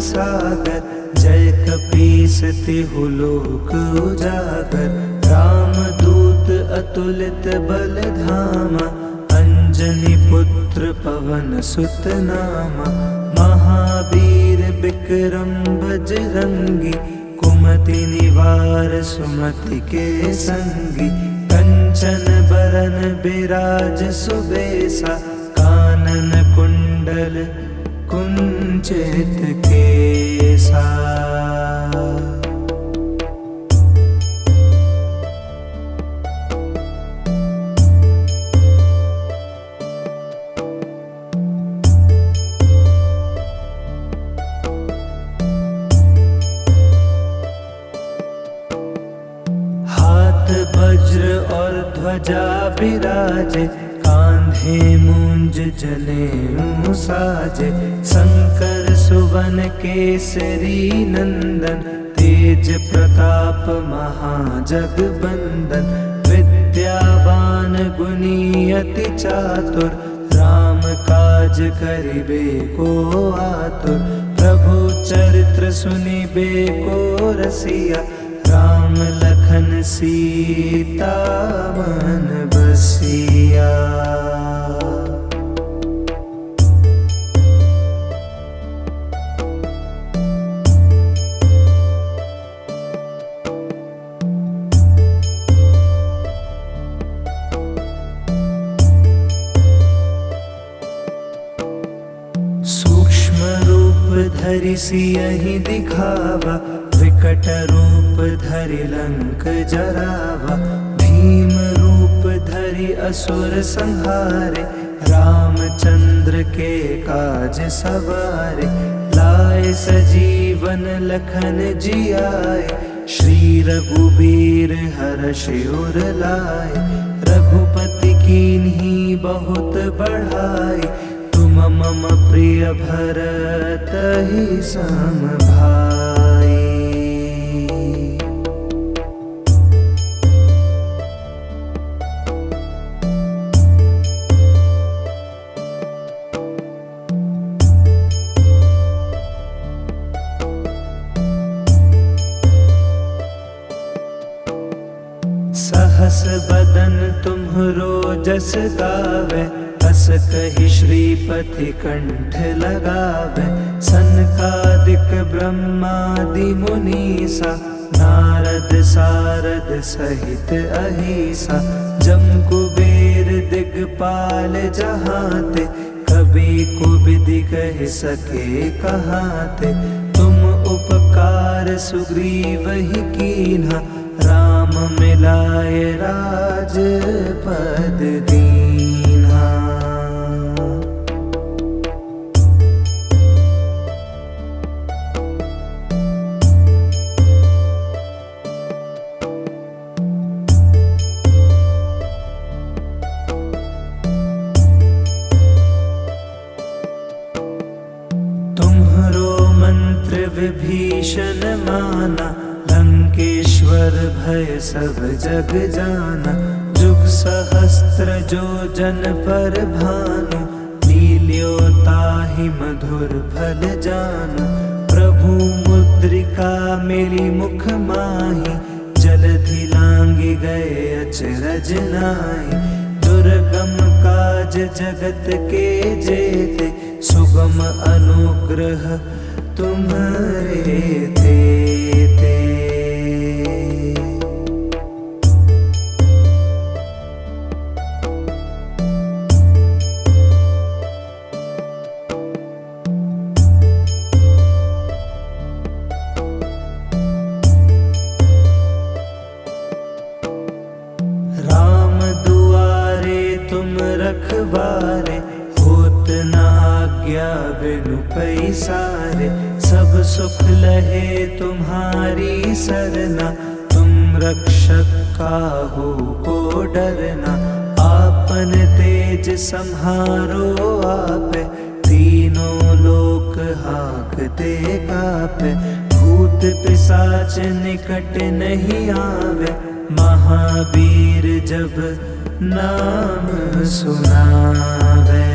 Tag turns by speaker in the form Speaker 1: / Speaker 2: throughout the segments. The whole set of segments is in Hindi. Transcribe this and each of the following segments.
Speaker 1: सागर, जय कपीस तिहु लोक उजागर। रामदूत अतुलित बल धामा, अंजनी पुत्र पवन सुत नामा। महावीर विक्रम बजरंगी, कुमति निवार सुमति के संगी। कंचन बरन बिराज सुबेसा, कानन कुंडल कुंचित केसा। वज्र और ध्वजा बिराजे, कांधे मूंज जनेऊ साजे। शंकर सुवन केसरी नंदन, तेज प्रताप महाजगबंदन। विद्यावान गुणी अति चातुर, राम काज करिबे को आतुर। प्रभु चरित्र सुनिबे को रसिया, राम लखन सीता मन बसिया। सूक्ष्म रूप धरि सियहि दिखावा, विकट रूप धरि लंक जरावा। भीम रूप धरि असुर संहारे, रामचंद्र के काज सवारे। लाए सजीवन लखन जियाए, श्री रघुबीर हर्षि उर लाए। रघुपति कीन्ही बहुत बढ़ाई, तुम मम प्रिय भरत ही सम भाई। सहस बदन तुम्हरो जस गावे, हस कहि श्रीपति कंठ लगावे। सनकादिक ब्रह्मादि मुनीसा, नारद सारद सहित अहिसा। जम कुबेर दिगपाल जहाते, कबि कोबिदि कहि सके कहाते। तुम उपकार सुग्रीवहि कीन्हा, राम मिलाए राजपद दीन्हा। तुम्हरो मंत्र विभीषण माना, लंकेश्वर भय सब जग जाना। जुग सहस्त्र जो जन पर भानु, लील्यो ताहि मधुर फल जानु। प्रभु मुद्रिका मेली मुख माही, जलधि लांघि गए अचरज नाहि। दुर्गम काज जगत के जेते, सुगम अनुग्रह तुम्हारे तेते। राम दुआरे तुम रखवारे, होत न आज्ञा बिनु पैसारे। सब सुख लहे तुम्हारी सरना, तुम रक्षक काहू को डरना। आपन तेज सम्हारो आपे, तीनों लोक हांकते कापे। भूत पिशाच निकट नहीं आवे, महावीर जब नाम सुनावे।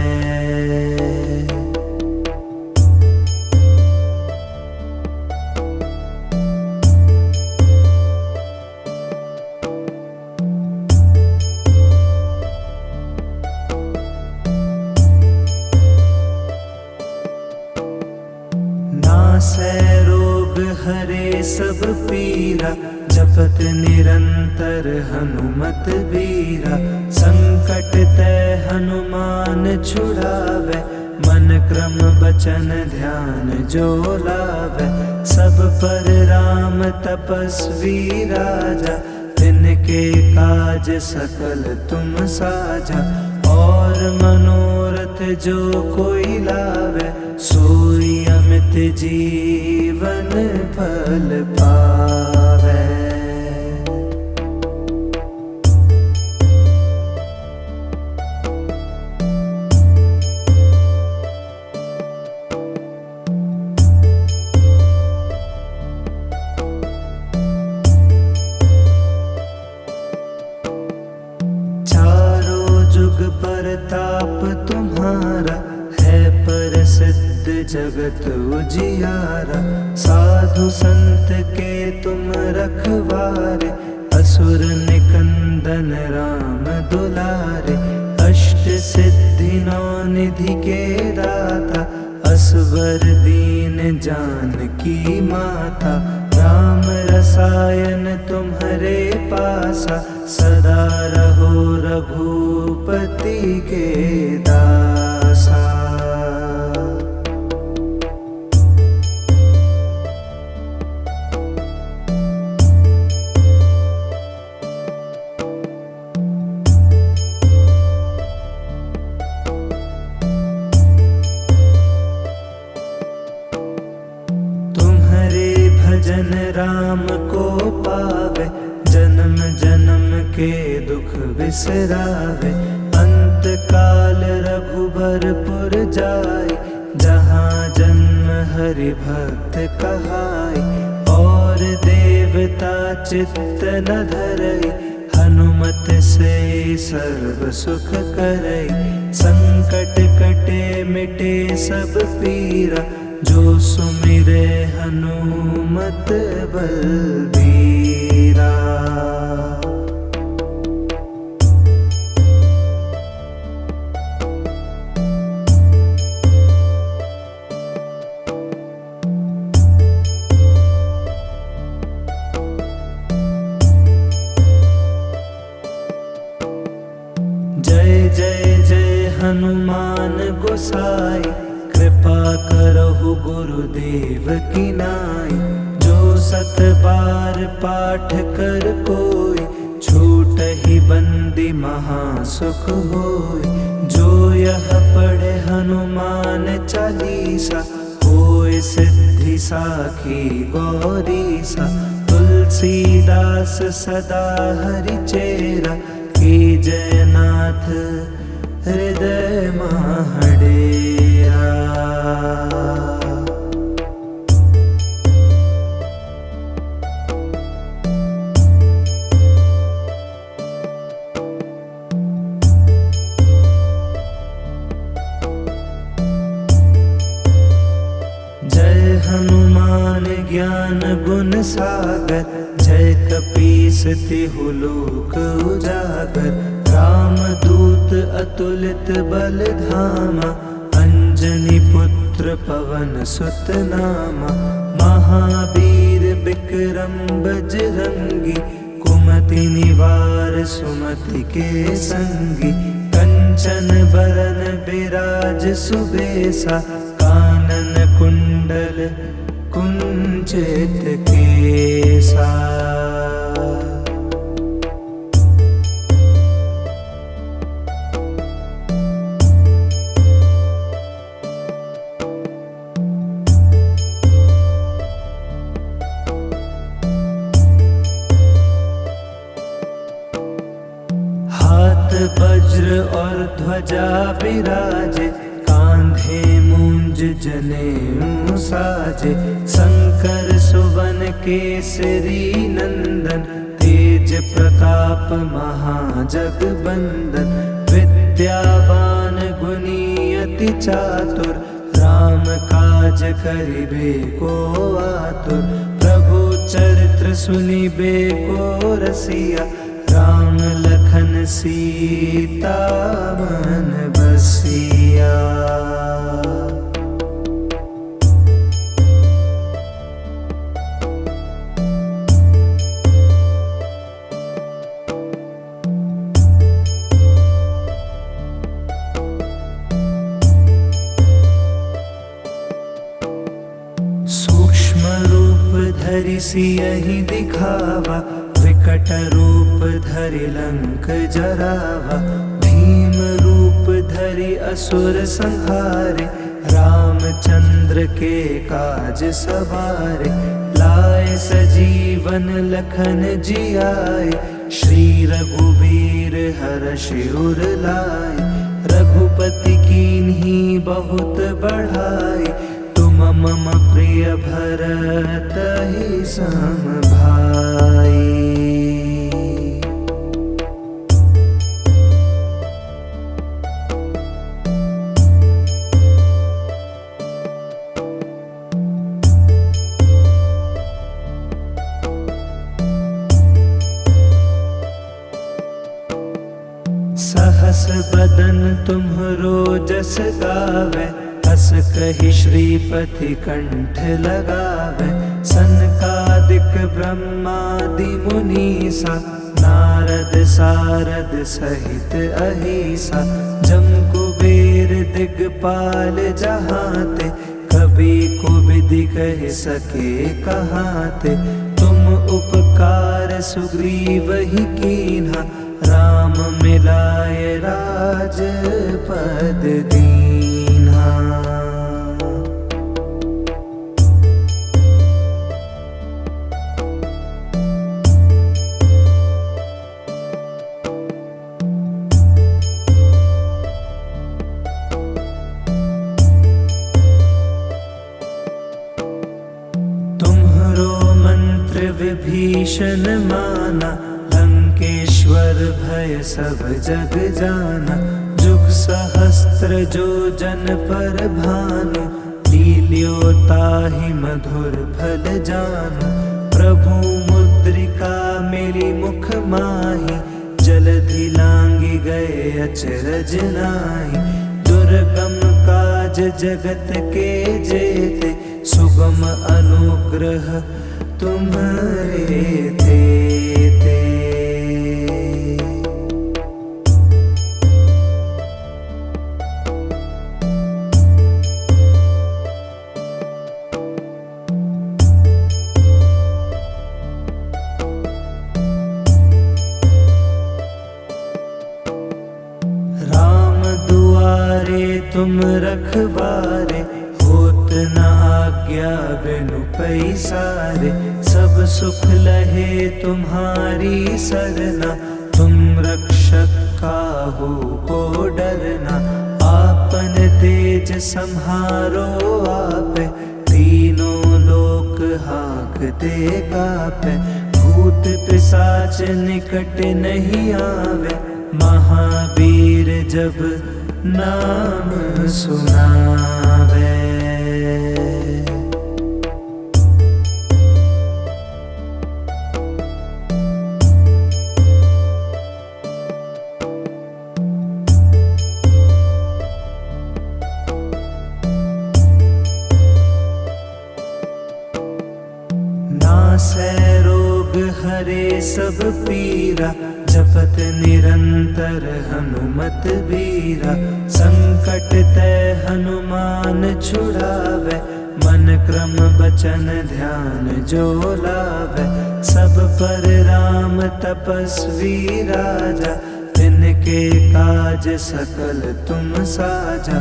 Speaker 1: सब पीरा, जपत निरंतर हनुमत बीरा। संकट ते हनुमान छुड़ावे, मन क्रम बचन ध्यान जो लावे। सब पर राम तपस्वी राजा, तिनके काज सकल तुम साजा। और मनोरथ जो कोई लावे, सोई अमित जीवन फल पावे। प्रताप तुम्हारा है प्रसिद्ध जगत उजियारा। साधु संत के तुम रखवारे, असुर निकंदन राम दुलारे। अष्ट सिद्धि नौ निधि के दाता, असवर दीन जानकी माता। राम रसायन तुम्हारे पासा, सदा रहो रघुपति के दासा। तुम्हारे भजन राम को पावे, जन्म जन्म के दुख बिसरावे। अंत काल रघुबरपुर जाय, जहाँ जन्म हरि भक्त कहाय। और देवता चित्त न धरई, हनुमत से सर्व सुख करई। संकट कटे मिटे सब पीरा, जो सुमिरे हनुमत बलबीरा। जय जय जय हनुमान गोसाई, कृपा करहु गुरुदेव की नाई। जो सत बार पाठ कर कोई, छूटहि बंदी महासुख होय। जो यह पढ़े हनुमान चालीसा, होय सिद्धि साखी गौरीसा। तुलसीदास सदा हरि चेरा, की जयनाथ हृदय महडेरा। जय हनुमान ज्ञान गुण सागर, जय कपीस तिहु लोक उजागर। राम दूत अतुलित बल धामा, अंजनी पुत्र पवन सुत नामा। महावीर विक्रम बजरंगी, कुमति निवार सुमति के संगी। कंचन बरन बिराज सुबेसा, कानन कुंडल कुंचित केसा। वज्र और ध्वजा बिराजे, कांधे मूंज जनेऊ साजे। शंकर सुवन केसरी नंदन, तेज प्रताप महाजगबंदन। विद्यावान गुणी अति चातुर, राम काज करिबे को आतुर। प्रभु चरित्र सुनिबे को रसिया, राम लखन सीता मन बसिया। धरि सियहि दिखावा, विकट रूप धरि लंक जरावा। भीम रूप धरि असुर संहारे, रामचंद्र के काज सवारे। लाए सजीवन लखन जियाए, श्री रघुबीर हरषि उर लाए। रघुपति कीन्ही बहुत बढ़ाई, तुम मम प्रिय भरतहि सम भाई। सहस बदन तुम्हरो जस गावे, हस कहि श्रीपति कंठ लगावे। सनकादिक ब्रह्मादि मुनीसा, नारद सारद सहित अहीसा। जम कुबेर दिगपाल जहाते, कबि कोबिदि कहि सके कहाते। तुम उपकार सुग्रीव ही कीन्हा, राम मिलाए राजपद दीन्हा। तुम्हरो मंत्र विभीषण माना, लंकेश्वर भय सब जग जाना। जुग सहस्त्र जो जन पर भानु, लील्यो ताहि मधुर फल जानु। प्रभु मुद्रिका मेरी मुख माहि, जलधि लांघि गए अचरज नाहि। दुर्गम काज जगत के जेते, सुगम अनुग्रह तुम्हारे तेते। राम दुआरे तुम रखवारे, होत न आज्ञा बिनु पैसारे। सब सुख लहे तुम्हारी सरना, तुम रक्षक काहू को डरना। आपन तेज सम्हारो आपे, तीनों लोक हाँकते कापे। भूत पिशाच निकट नहीं आवे, महावीर जब नाम सुनावे। नासै रोग हरे सब पीरा, जपत निरंतर हनुमत बीरा। संकट ते हनुमान छुड़ावे, मन क्रम बचन ध्यान जो लावे। सब पर राम तपस्वी राजा, तिनके काज सकल तुम साजा।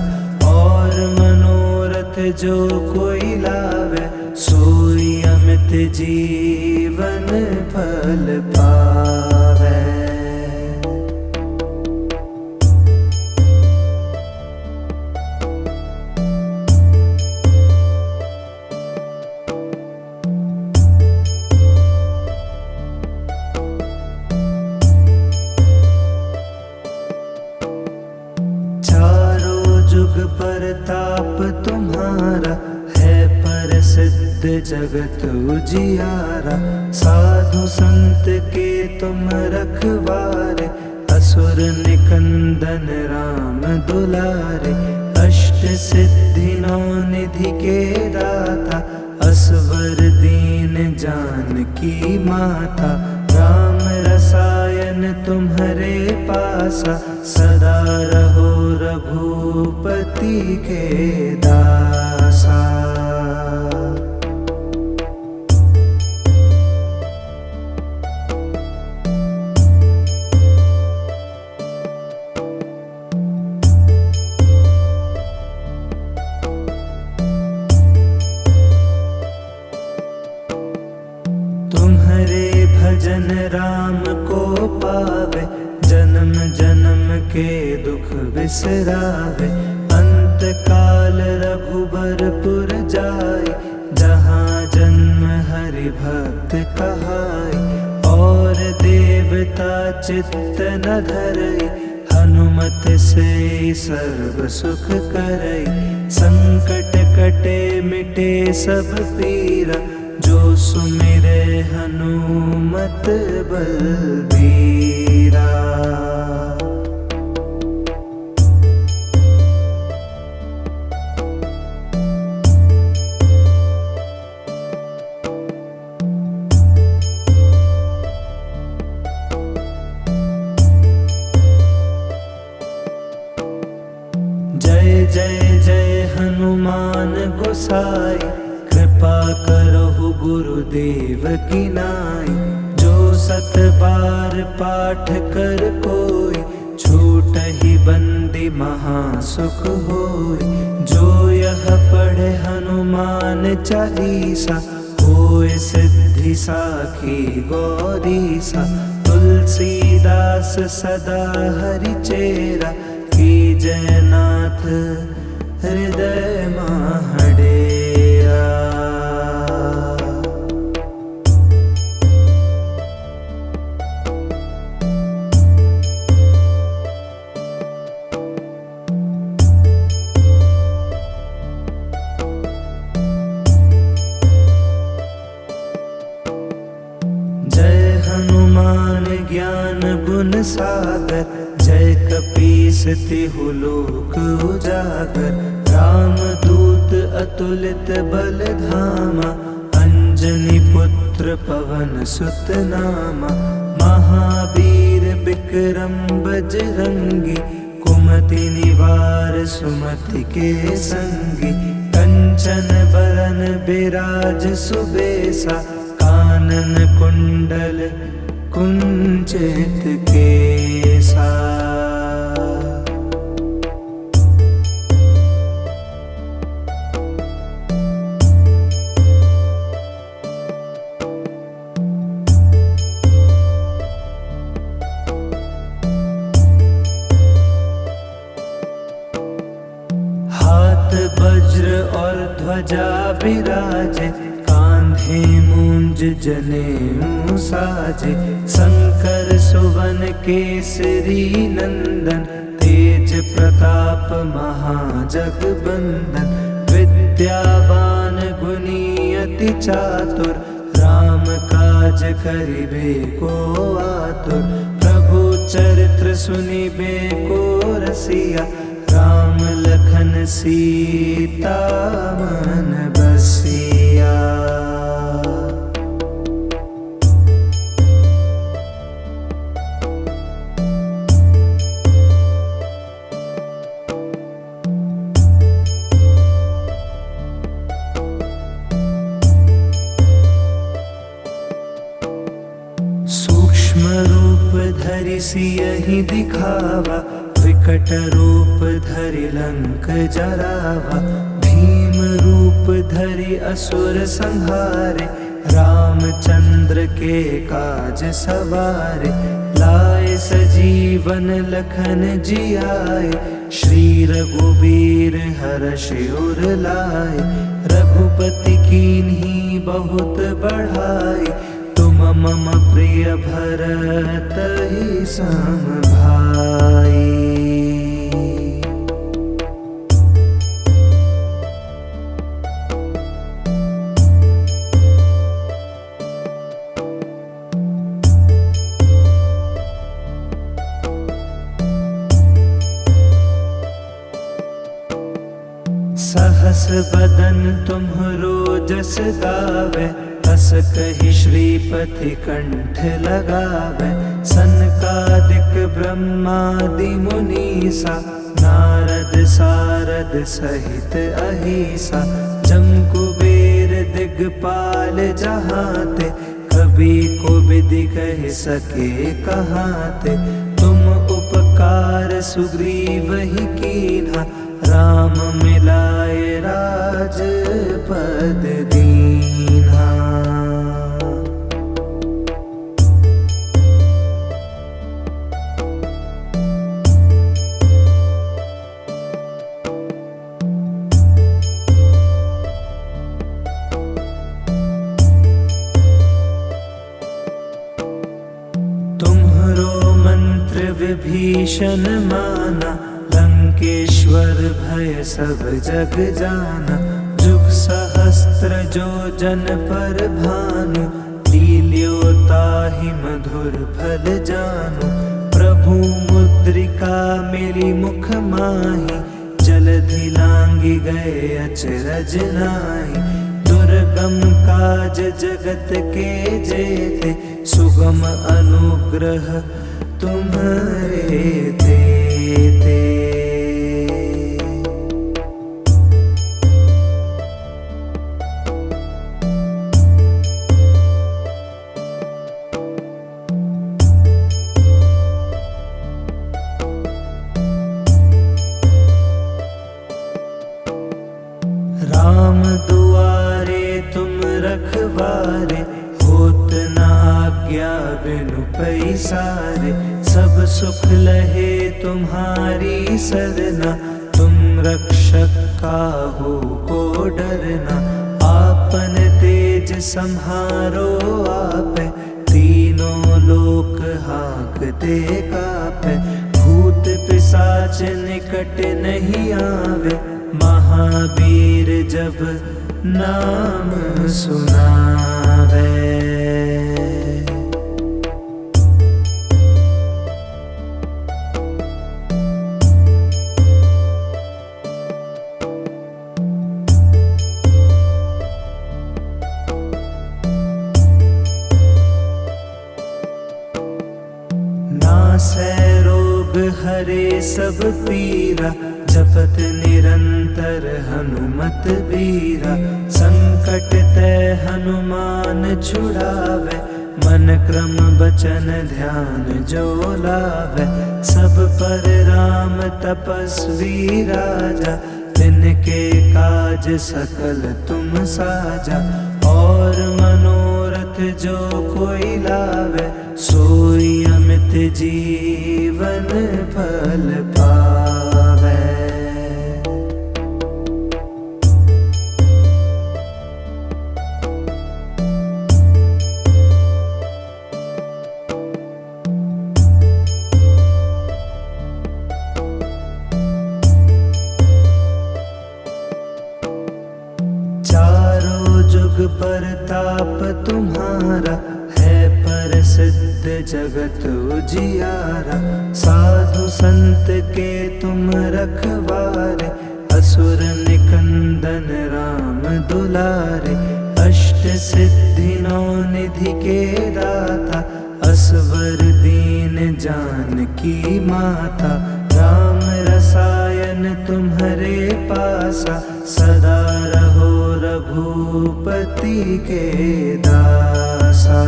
Speaker 1: और मनोरथ जो कोई लावे, सोई अमित जीवन फल पावे। चारों जुग परताप तुम्हारा, है प्रसिद्ध जगत उजियारा। साधु संत के तुम रखवारे, असुर निकंदन राम दुलारे। अष्ट सिद्धि नौ निधि के दाता, असवर दीन जानकी माता। राम रसायन तुम्हारे पासा, सदा रहो रघुपति के दासा। राम को पावे, जन्म जन्म के दुख बिसरावे। अंत काल रघुबरपुर जाय, जहाँ जन्म हरि भक्त कहाय। और देवता चित्त न धरई, हनुमत से सर्व सुख करई। संकट कटे मिटे सब पीरा, जो सुमिरे हनुमत बलबीरा। जय जय जय हनुमान गोसाई, कृपा करहु गुरुदेव की नाई। जो सत बार पाठ कर कोई, छूटहि बंदी महासुख होय। जो यह पढ़े हनुमान चालीसा, होय सिद्धि साखी गौरीसा। तुलसीदास सदा हरिचेरा, कीजय नाथ हृदय महडेरा। जय हनुमान ज्ञान गुण सागर, जय कपीस तिहु लोक उजागर। रामदूत अतुलित बल धामा, अंजनी पुत्र पवन सुत नामा। महावीर विक्रम बजरंगी, कुमति निवार सुमति के संगी। कंचन बरन बिराज सुबेसा, कानन कुंडल कुंचित केसा। हाथ वज्र और ध्वजा बिराजे, कांधे मूंज जनेऊ साजे। शंकर सुवन केसरी नंदन, तेज प्रताप महाजगबंदन। विद्यावान गुणी अति चातुर, राम काज करिबे को आतुर। प्रभु चरित्र सुनिबे को रसिया, राम लखन सीता मन बसिया। सूक्ष्म रूप धरि सियहि दिखावा, विकट रूप धरि लंक जरावा। भीम रूप धरि असुर संहारे, रामचंद्र के काज सवारे। लाए सजीवन लखन जियाए, श्री रघुबीर हर्षि उर लाए। रघुपति कीन्ही बहुत बढ़ाई, तुम मम प्रिय भरत ही सम भाई। सहस बदन तुम्हरो जस गावे, अस कहि श्रीपति कंठ लगावे। सनकादिक ब्रह्मादि मुनीसा, नारद सारद सहित अहिसा। जम कुबेर दिगपाल जहाते, कभी को विधि कह सके कहाते। तुम उपकार सुग्रीव ही कीन्हा, राम मिलाए राजपद दीन्हा। तुम्हरो मंत्र विभीषण माना, लंकेश्वर भय सब जग जाना। जुग सहस्त्र जो जन पर भानु, लील्यो ताहि मधुर फल जानु। प्रभु मुद्रिका मिली मुख माहि, जलधि लांघि गए अचरज नाहि। दुर्गम काज जगत के जेते, सुगम अनुग्रह तुम्हारे तेते। राम दुआरे तुम रखवारे, होत न आज्ञा बिनु पैसारे। सब सुख लहे तुम्हारी सरना, तुम रक्षक काहू को डरना। आपन तेज सम्हारो आपे, तीनों लोक हाँकते कापे। भूत पिशाच निकट नहीं आवे, महावीर जब नाम सुनावे। नासै रोग हरे सब पीरा, जपत निरंतर हनुमत बीरा। संकट ते हनुमान छुड़ावे, मन क्रम बचन ध्यान जो लावे। सब पर राम तपस्वी राजा, तिनके काज सकल तुम साजा। और मनोरथ जो कोई लावे, सोई अमित जीवन फल पावे। चारों जुग परताप तुम्हारा, है प्रसिद्ध जगत उजियारा। साधु संत के तुम रखवारे, असुर निकंदन राम दुलारे। अष्ट सिद्धि नौ निधि के दाता, असवर दीन जानकी माता। राम रसायन तुम्हारे पासा, सदा रहो रघुपति के दासा।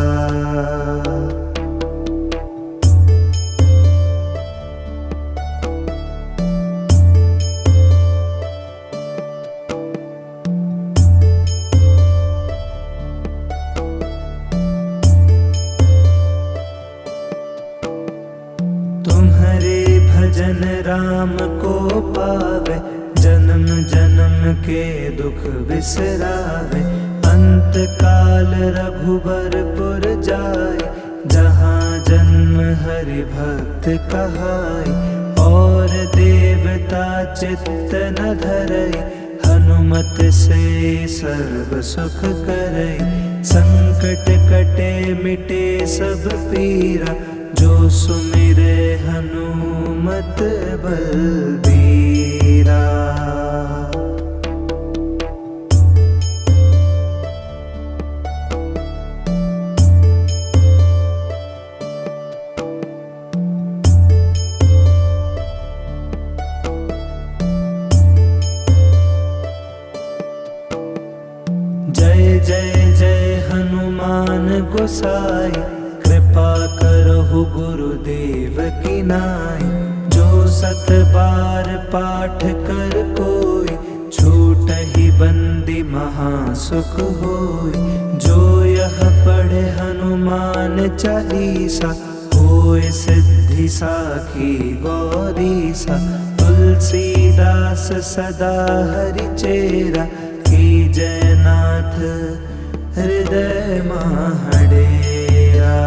Speaker 1: तुम्हारे भजन राम को पावे, जन्म जन्म के दुख बिसरावे। अंत काल रघुबरपुर जाए, जहाँ जन्म हरि भक्त कहाए। और देवता चित्त न धरई, हनुमत से सर्व सुख करई। संकट कटे मिटे सब पीरा, जो सुमिरे हनुमत बलबीरा। जय जय जय हनुमान गोसाई, कृपा करहु गुरुदेव की नाई। जो सत बार पाठ कर कोई, छूटहि बंदी महासुख होई। जो यह पढ़े हनुमान चालीसा, होय सिद्धि साखी गौरीसा। तुलसीदास सदा हरिचेरा, की जयनाथ हृदय महडेरा।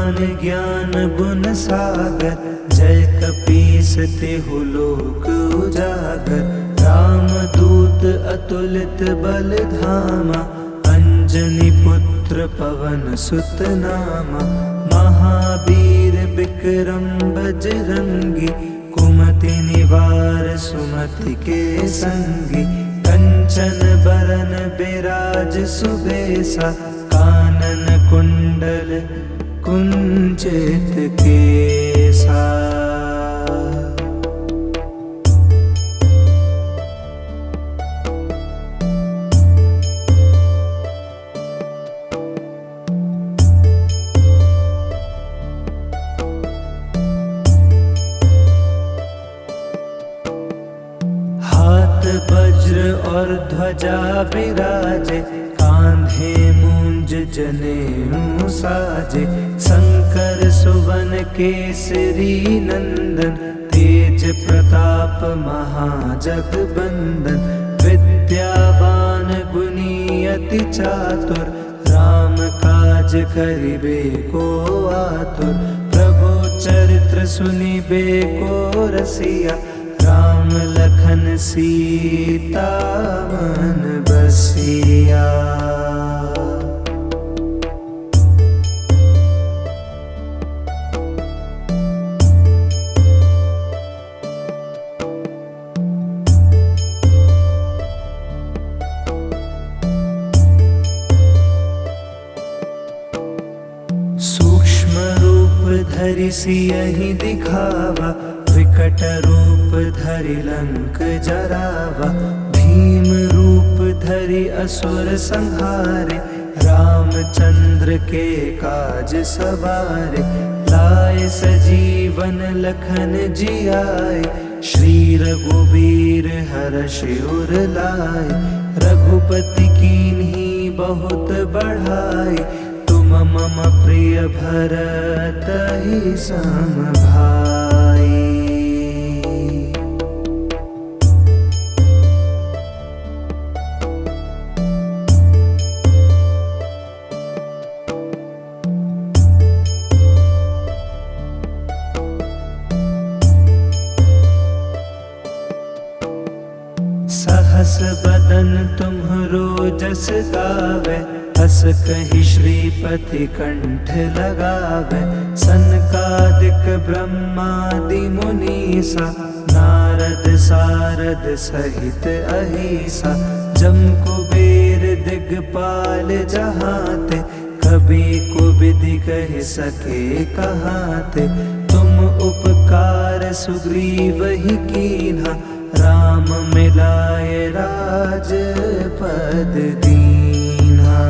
Speaker 1: विद्वान ज्ञान गुण सागर, जय कपीस तिहु लोक उजागर। रामदूत अतुलित बल धामा, अंजनी पुत्र पवन सुत नामा। महावीर विक्रम बजरंगी, कुमति निवार सुमति के संगी। कंचन बरन बिराज सुबेसा, कानन कुंडल कुंचित केसा। वज्र और ध्वजा विराजे, कांधे मूंज जनेऊ साजे। शंकर सुवन केसरी नंदन, तेज प्रताप महाजगबंदन। विद्यावान गुणी अति चातुर, राम काज करिबे को आतुर। प्रभु चरित्र सुनिबे को रसिया, राम लखन सीता मन बसिया। सूक्ष्म रूप धरि सियहि दिखावा, विकट रूप धरि लंक जरावा। भीम रूप धरि असुर संहारे, रामचंद्र के काज सवारे। लाए सजीवन लखन जियाए, श्री रघुबीर हर्षि उर लाए। रघुपति कीन्ही बहुत बढ़ाई, तुम मम प्रिय भरत सम भाई। सहस बदन तुम्हरो जस गावे, हस कहि श्रीपति कंठ लगावे। सनकादिक ब्रह्मादि मुनीसा, नारद सारद सहित अहिसा। जम कुबेर दिगपाल जहाते, कभी को विधि कह सके कहाते। तुम उपकार सुग्रीव ही कीन्हा, राम मिलाए राजपद दीन्हा।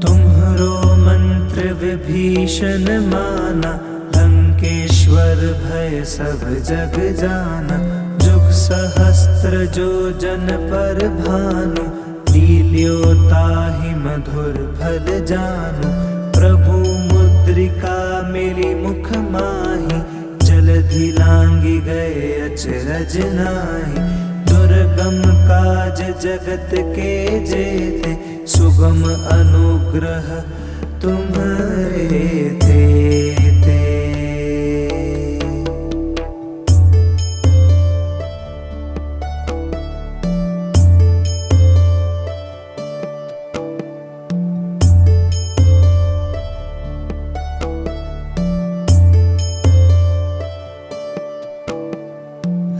Speaker 1: तुम्हरो मंत्र विभीषण माना, लंकेश्वर भय सब जग जाना। जुग सहस्त्र जो जन पर भानु, लील्यो ताहि मधुर फल जानु। प्रभु मुद्रिका मेरी मुख माही, जलधि लांगी गए अचरज नाही। दुर्गम काज जगत के जेते, सुगम अनुग्रह तुम्हारे तेते।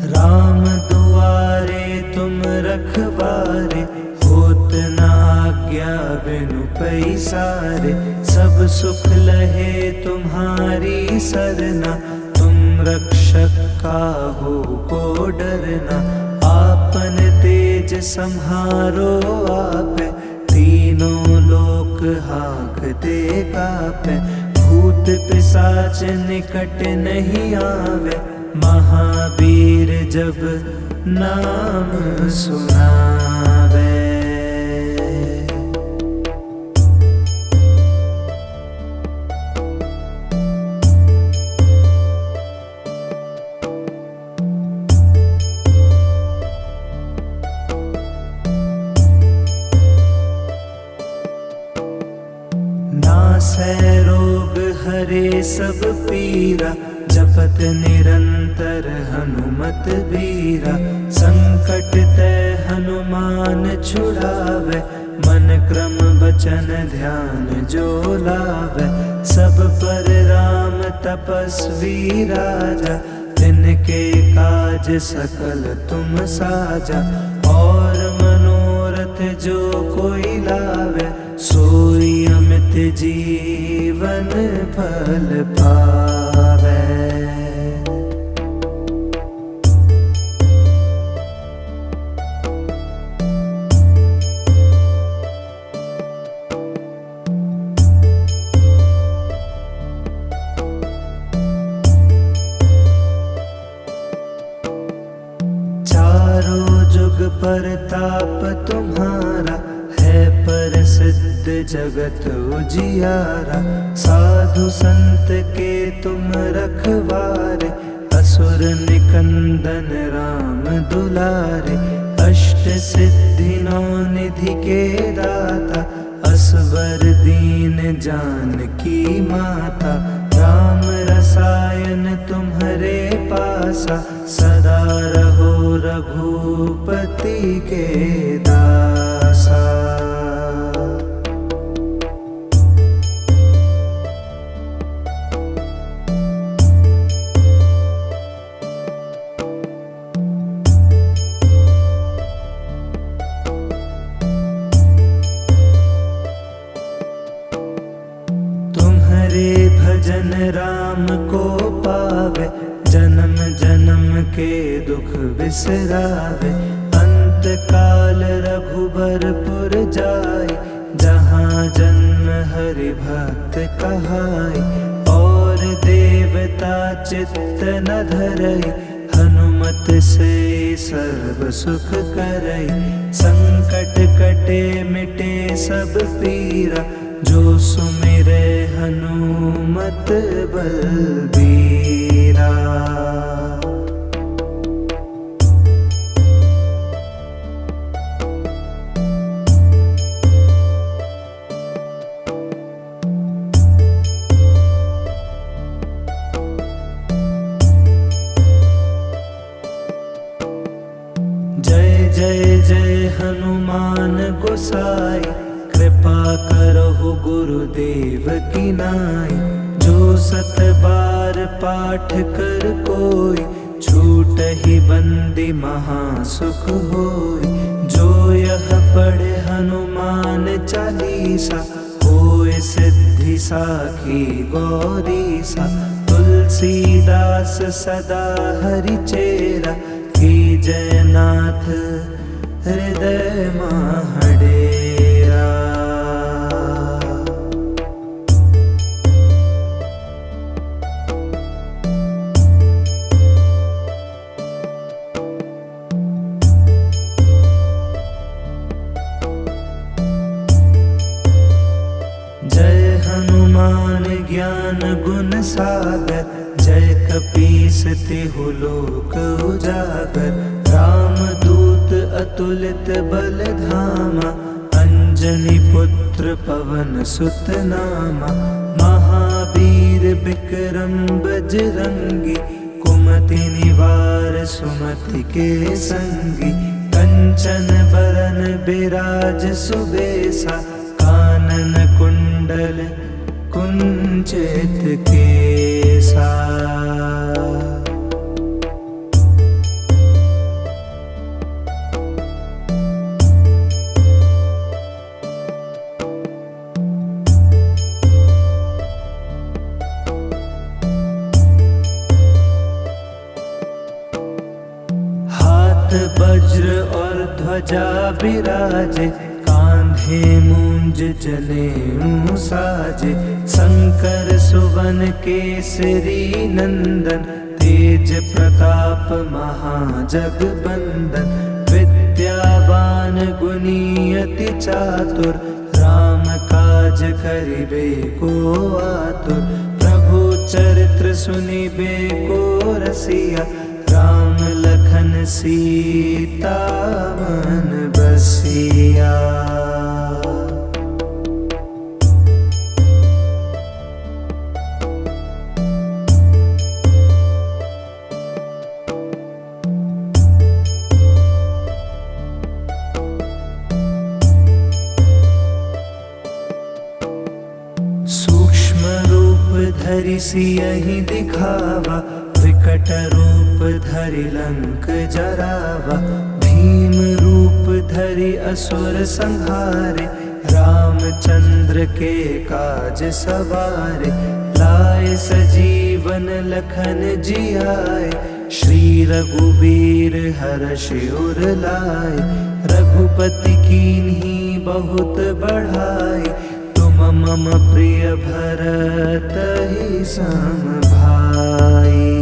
Speaker 1: राम दुआरे तुम रखवारे, होत न आज्ञा बिनु पैसारे। सब सुख लहे तुम्हारी सरना, तुम रक्षक काहू को डरना। आपन तेज सम्हारो आपे, तीनों लोक हाँकते कापे। भूत पिशाच निकट नहीं आवे, महावीर जब नाम सुनावे। है रोग हरे सब पीरा, जपत निरंतर हनुमत बीरा। संकट ते हनुमान छुड़ावे, मन क्रम बचन ध्यान जो लावे। सब पर राम तपस्वी राजा, तिनके काज सकल तुम साजा। और मनोरथ जो कोई लावे, सोई अमित जीवन फल पावे। चारों जुग परताप तुम्हारा, है प्रसिद्ध जगत उजियारा। साधु संत के तुम रखवारे, असुर निकंदन राम दुलारे। अष्ट सिद्धि नौ निधि के दाता, असवर दीन जानकी माता। राम रसायन तुम्हारे पासा, सदा रहो रघुपति के दासा। तुम्हारे भजन राम को पावे, जन्म जन्म के दुख बिसरावे। अंत काल रघुबरपुर जाय, जहाँ जन्म हरि भक्त कहाय। और देवता चित्त न धरई, हनुमत से सर्व सुख करई। संकट कटे मिटे सब पीरा, जो सुमिरे हनुमत बलबीरा। जय जय जय हनुमान गोसाई, कृपा करहु गुरुदेव की नाई। जो सत बार पाठ कर कोई, छूटहि बंदी महासुख होई। जो यह पढ़े हनुमान चालीसा, होय सिद्धि साखी गौरीसा। तुलसीदास सदा हरि चेरा, की जयनाथ हृदय महडेरा। जय हनुमान ज्ञान गुण सागर, जय कपीस तिहु लोक उजागर। राम दूत अतुलित बल धामा, अंजनी पुत्र पवन सुत नामा। महावीर विक्रम बजरंगी, कुमति निवार सुमति के संगी। कंचन बरन बिराज सुबेसा, कानन कुंडल कुंचित केसा। हाथ वज्र और ध्वजा बिराजे, कांधे मूंज जनेऊ साजे। शंकर सुवन केसरी नंदन, तेज प्रताप महाजगबंदन। विद्यावान गुणी अति चातुर, राम काज करिबे को आतुर। प्रभु चरित्र सुनिबे को रसिया, राम लखन सीता मन बसिया। धरि सियहि दिखावा, विकट रूप धरि लंक जरावा। भीम रूप धरि असुर संहारे, रामचंद्र के काज सवारे। लाए सजीवन लखन जियाए, श्री रघुबीर हर्षि उर लाए। रघुपति कीन्ही बहुत बढ़ाई, तुम मम प्रिय भरत ही सम भाई।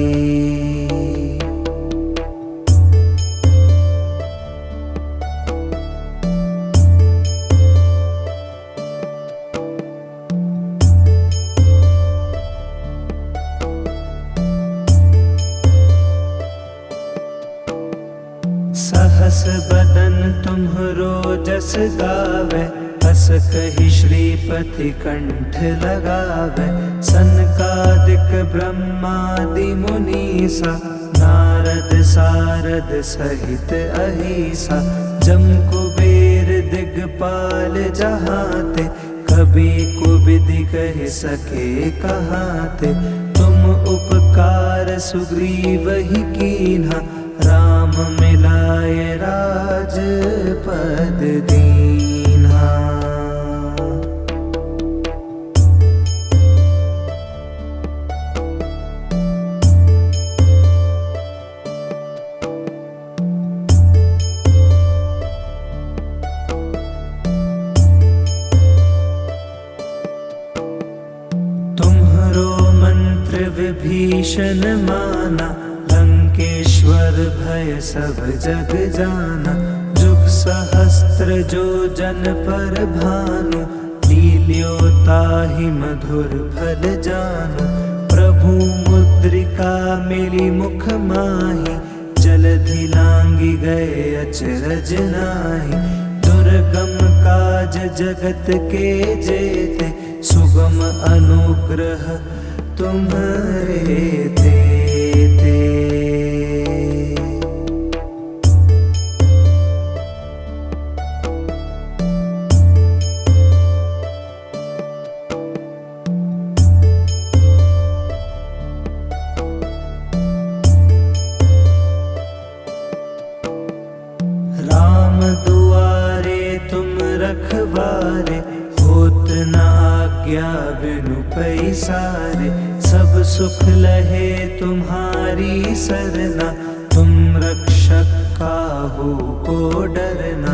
Speaker 1: सहस बदन तुम्हरो जस गावे, हस कहि श्रीपति कंठ लगावे। सनकादिक ब्रह्मादि मुनीसा, नारद सारद सहित अहीसा। जम कुबेर दिगपाल जहाते, कबि कुबिधि कहि सके कहाते। तुम उपकार सुग्रीव ही कीन्हा, राम मिलाए राजपद दीन्हा। तुम्हरो मंत्र विभीषण माना, लंकेश्वर भय सब जग जाना। जुग सहस्त्र जो जन पर भानु, लील्यो ताहि मधुर फल जानु। प्रभु मुद्रिका मिली मुख माहि, जलधि लांघि गए अचरज नाहि। दुर्गम काज जगत के जेते, सुगम अनुग्रह तुम्हारे तेते। राम दुआरे तुम रखवारे, होत न आज्ञा बिनु पैसारे। सब सुख लहे तुम्हारी सरना, तुम रक्षक काहू को डरना।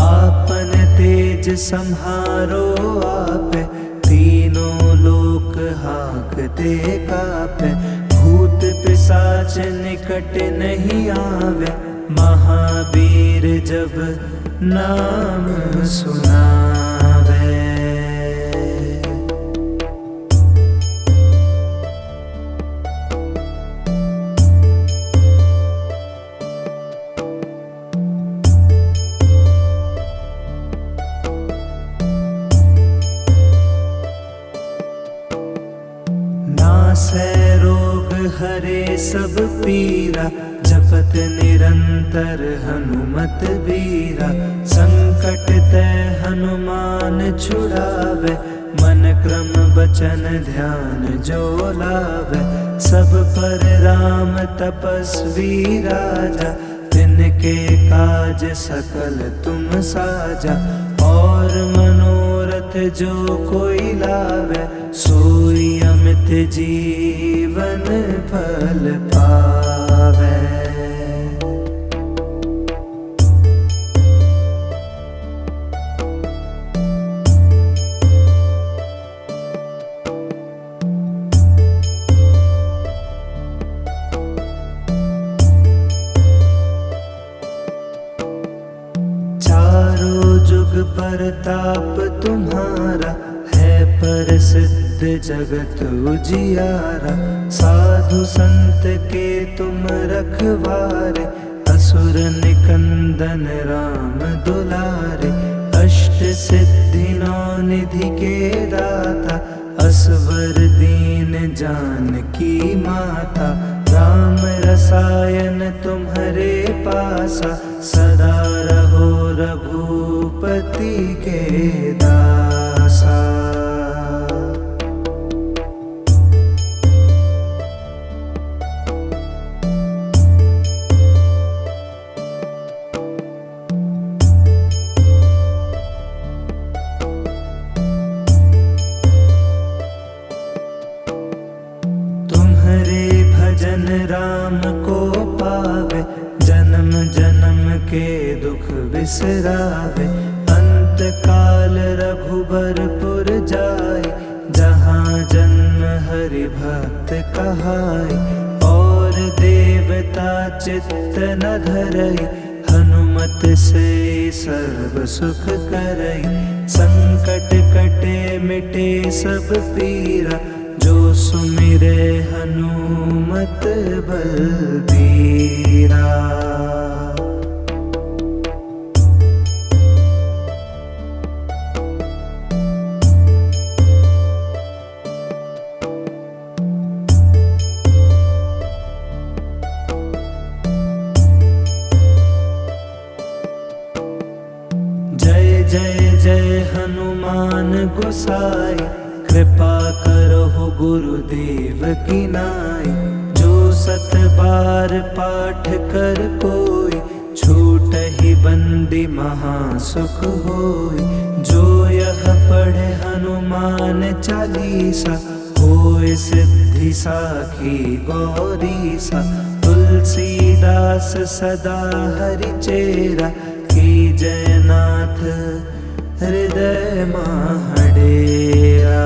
Speaker 1: आपन तेज सम्हारो आपे, तीनों लोक हाँकते कापे। भूत पिशाच निकट नहीं आवे, महावीर जब नाम सुनावे। नासै रोग हरे सब पीरा, जपत निरंतर हनुमत बीरा। संकट ते हनुमान छुड़ावे, मन क्रम बचन ध्यान जो लावे। सब पर राम तपस्वी राजा, तिनके काज सकल तुम साजा। और मनोरथ जो कोई लावे, सोई अमित जीवन फल पावे। चारों जुग परताप तुम्हारा, है प्रसिद्ध जगत उजियारा। साधु संत के तुम रखवारे, असुर निकंदन राम दुलारे। अष्ट सिद्धि नौ निधि के दाता, असवर दीन जानकी माता। राम रसायन तुम्हारे पासा, सदा रहो रघुपति के दासा। बिसरावे। अंत काल रघुबरपुर जाय, जहाँ जन्म हरि भक्त कहाय। और देवता चित्त न धरई, हनुमत से सर्व सुख करई। संकट कटे मिटे सब पीरा, जो सुमिरे हनुमत बलबीरा। जय जय जय हनुमान गोसाई, कृपा करो गुरुदेव की नाई। जो सत बार पाठ कर कोई, छूटहि बंदी महासुख होय। जो यह पढ़े हनुमान चालीसा, होय सिद्धि साखी गौरीसा। तुलसीदास सदा हरि चेरा, की जयनाथ हृदय महडेरा।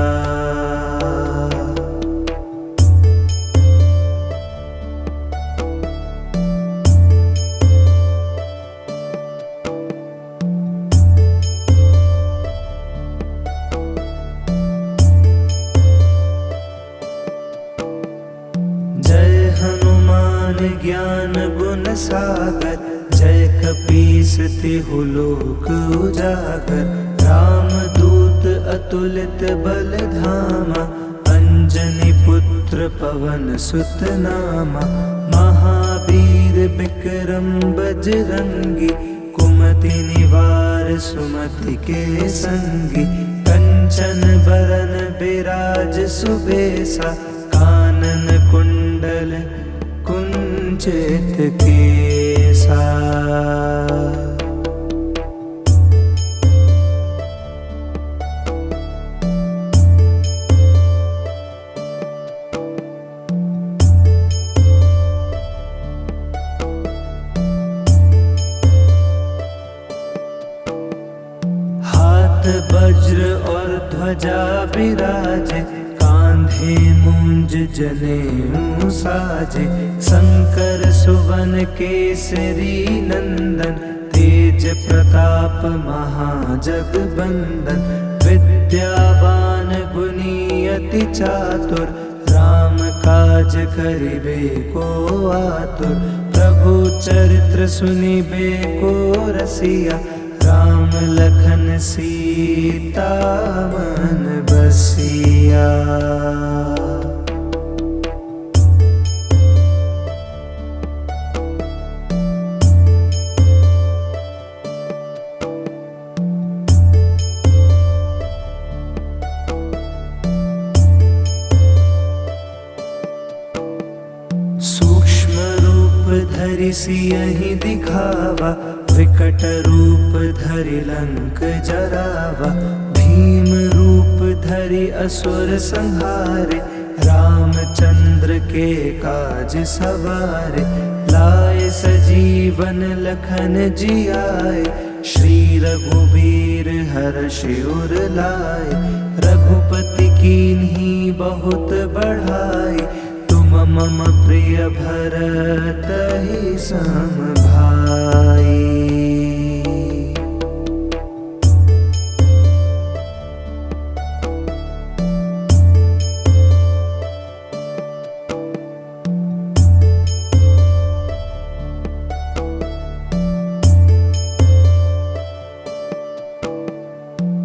Speaker 1: जय हनुमान ज्ञान गुण सागर, जय कपीस तिहु लोक उजागर। रामदूत अतुलित बल धामा, अंजनी पुत्र पवन सुत नामा। महावीर विक्रम बजरंगी, कुमति निवार सुमति के संगी। कंचन बरन बिराज सुबेसा, कानन कुंडल कुंचित केसा। हाथ वज्र और ध्वजा बिराजे, कांधे मूंज जनेऊ साजे। शंकर सुवन केसरी नंदन, तेज प्रताप महाजगबंदन। विद्यावान गुणी अति चातुर, राम काज करिबे को आतुर। प्रभु चरित्र सुनिबे को रसिया, राम लखन सीता मन बसिया। सूक्ष्म रूप धरि सियहि दिखावा, विकट रूप धरि लंक जरावा। भीम रूप धरि असुर संहारे, रामचंद्र के काज सवारे। लाए सजीवन लखन जियाए, श्री रघुबीर हर्षि उर लाए। रघुपति कीन्ही बहुत बढ़ाई, तुम मम प्रिय भरतहि सम भाई।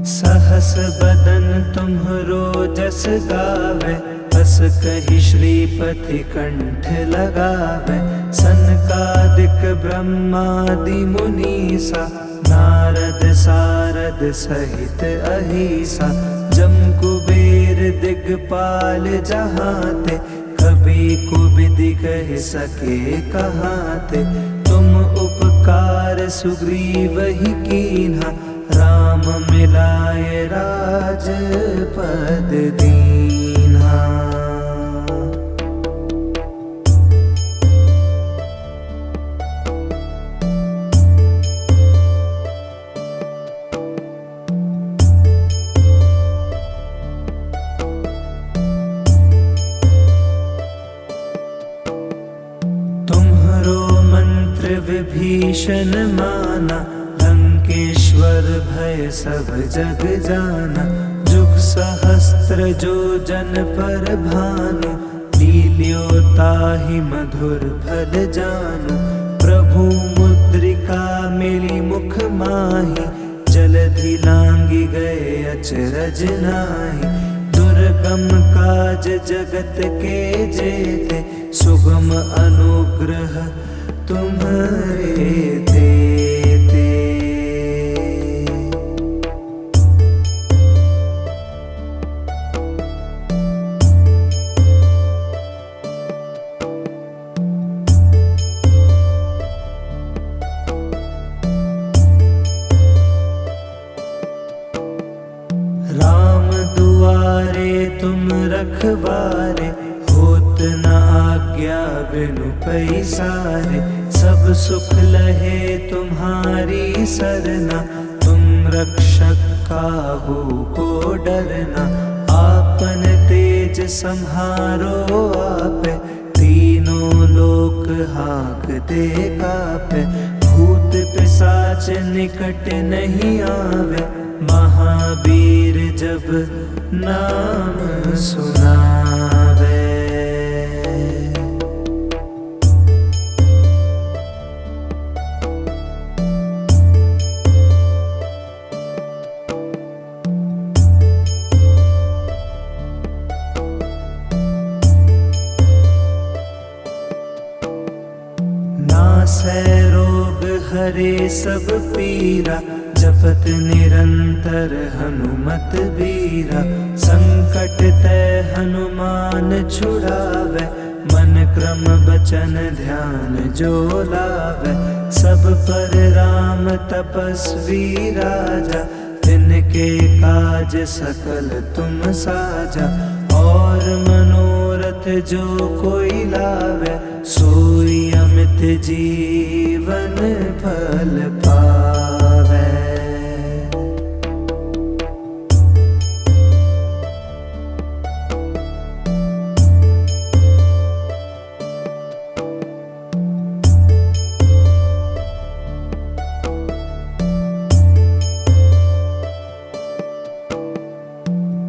Speaker 1: सहस बदन तुम्हरो जस गावे, बस कहि श्रीपति कंठ लगावे। सनकादिक ब्रह्मादि मुनीसा, नारद सारद सहित अहिसा। जम कुबेर दिगपाल जहाते, कभी कुबिदि कह सके कहाते। तुम उपकार सुग्रीव ही कीन्हा, राम मिलाए राजपद दीन्हा। विभीषण माना, लंकेश्वर भय सब जग जाना। जुग सहस्त्र जो जन पर भानु, लील्यो ताहि मधुर फल जानु। प्रभु मुद्रिका मिली मुख माहि, जलधि लांघि गए अचरज नाहि। दुर्गम काज जगत के जेते, सुगम अनुग्रह तुम्हारे देते। राम दुआरे तुम रखवारे, होत न आज्ञा बिनु पैसारे। सब सुख लहे तुम्हारी सरना, तुम रक्षक काहू को डरना। आपन तेज सम्हारो आपे, तीनों लोक हाँकते कापे। भूत पिशाच निकट नहीं आवे, महावीर जब नाम सुनावे। नासै रोग हरे सब पीरा, जपत निरंतर हनुमत बीरा। संकट ते हनुमान छुड़ावे, मन क्रम बचन ध्यान जो लावे। सब पर राम तपस्वी राजा, तिनके काज सकल तुम साजा। और मनोरथ जो कोई लावे, सोई अमित जीवन फल पावे।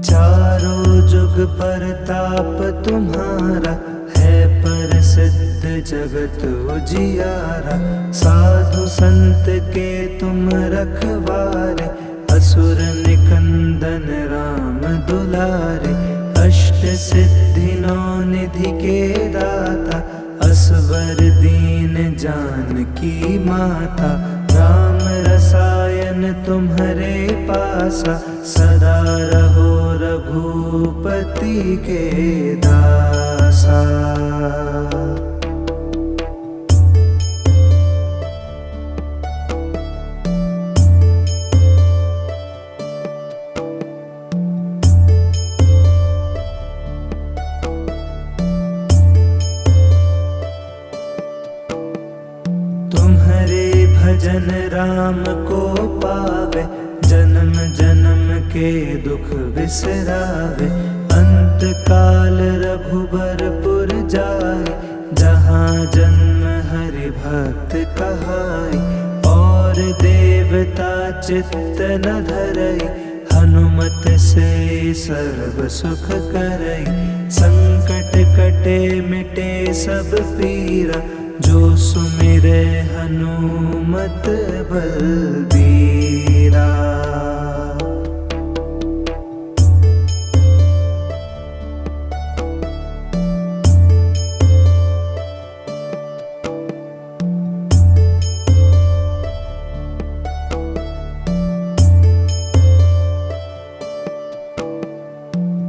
Speaker 1: चारों जुग परताप तुम्हारा, है प्रसिद्ध जगत उजियारा। साधु संत के तुम रखवारे, असुर निकंदन राम दुलारे। अष्ट सिद्धि नौ निधि के दाता, असवर दीन जानकी माता। राम रसायन तुम्हारे पासा, सदा रहो रघुपति के दासा। तुम्हारे भजन राम को पावे, जन्म जन्म के दुख बिसरावे। अंत काल रघुबरपुर जाए, जहाँ जन्म हरि भक्त कहाई। और देवता चित्त न धरई, हनुमत से सर्व सुख करई। संकट कटे मिटे सब पीरा, जो सुमिरे हनुमत बलबीरा।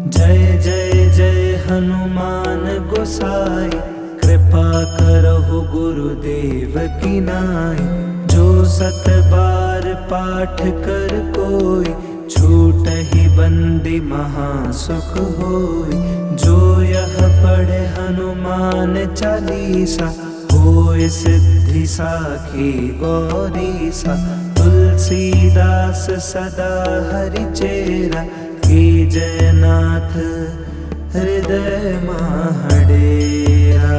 Speaker 1: जय जय जय हनुमान गोसाई, कृपा करहु गुरुदेव की नाई। जो सत बार पाठ कर कोई, छूटहि बंदी महासुख होई। जो यह पढ़े हनुमान चालीसा, होय सिद्धि साखी गौरीसा। तुलसीदास सदा हरिचेरा, की जयनाथ हृदय महडेरा।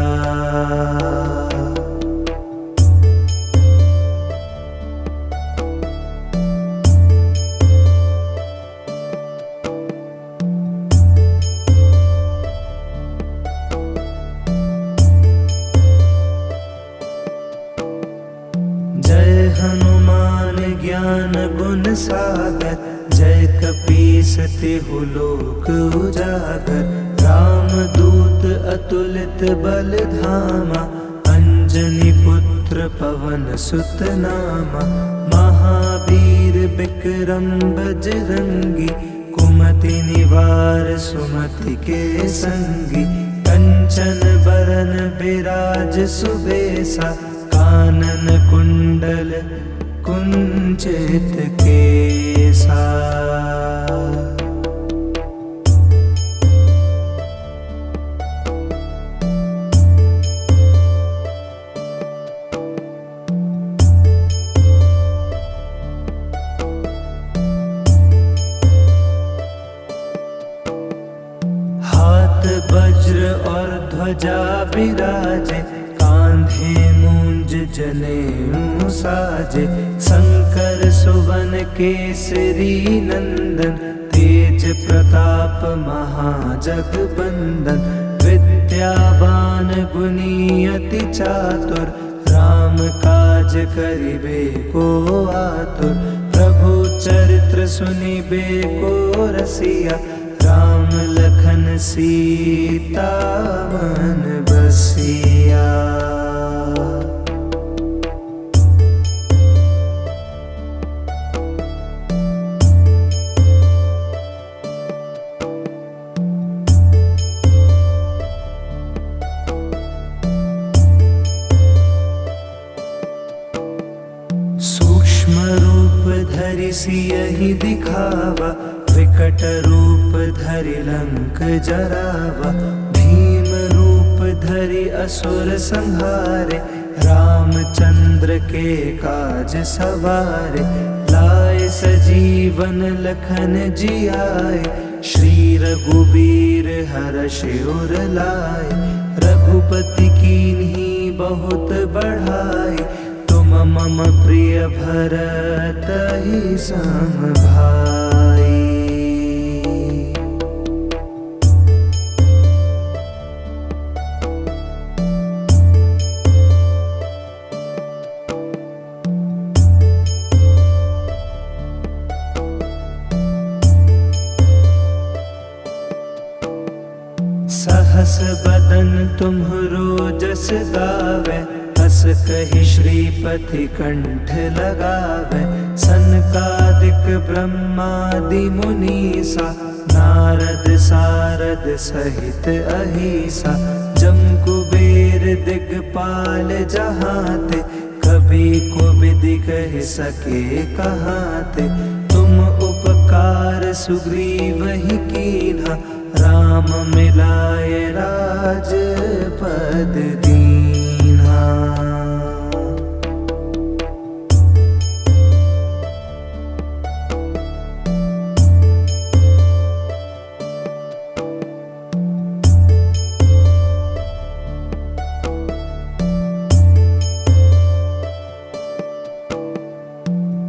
Speaker 1: सागर, जय कपीस तिहु लोक उजागर। रामदूत अतुलित बल धामा, अंजनी पुत्र पवन सुत नामा। महावीर विक्रम बजरंगी, कुमति निवार सुमति के संगी। कंचन बरन बिराज सुबेसा, कानन कुंडल कुंचित केसा। वज्र और ध्वजा बिराजे, कांधे मूंज जनेऊ साजे। शंकर सुवन केसरी नंदन, तेज प्रताप महाजगबंदन। विद्यावान गुणी अति चातुर, राम काज करिबे को आतुर। प्रभु चरित्र सुनिबे को रसिया, राम लखन सीता मन बसिया। सूक्ष्म रूप धरि सियहि दिखावा, विकट रूप धरि लंक जरावा। भीम रूप धरि असुर संहारे, रामचंद्र के काज सवारे। लाए सजीवन लखन जियाए, श्री रघुबीर हर्षि उर लाए। रघुपति कीन्ही बहुत बढ़ाई, तुम मम प्रिय भरत सम भाई। सहस बदन तुम्हरो जस गावे, हस कहि श्रीपति कंठ लगावे। सनकादिक ब्रह्मादि मुनीसा, नारद सारद सहित अहिसा। जम कुबेर दिगपाल जहाते, कभी को विधि कह सके कहाते। तुम उपकार सुग्रीव ही कीन्हा, राम मिलाए राजपद दीन्हा।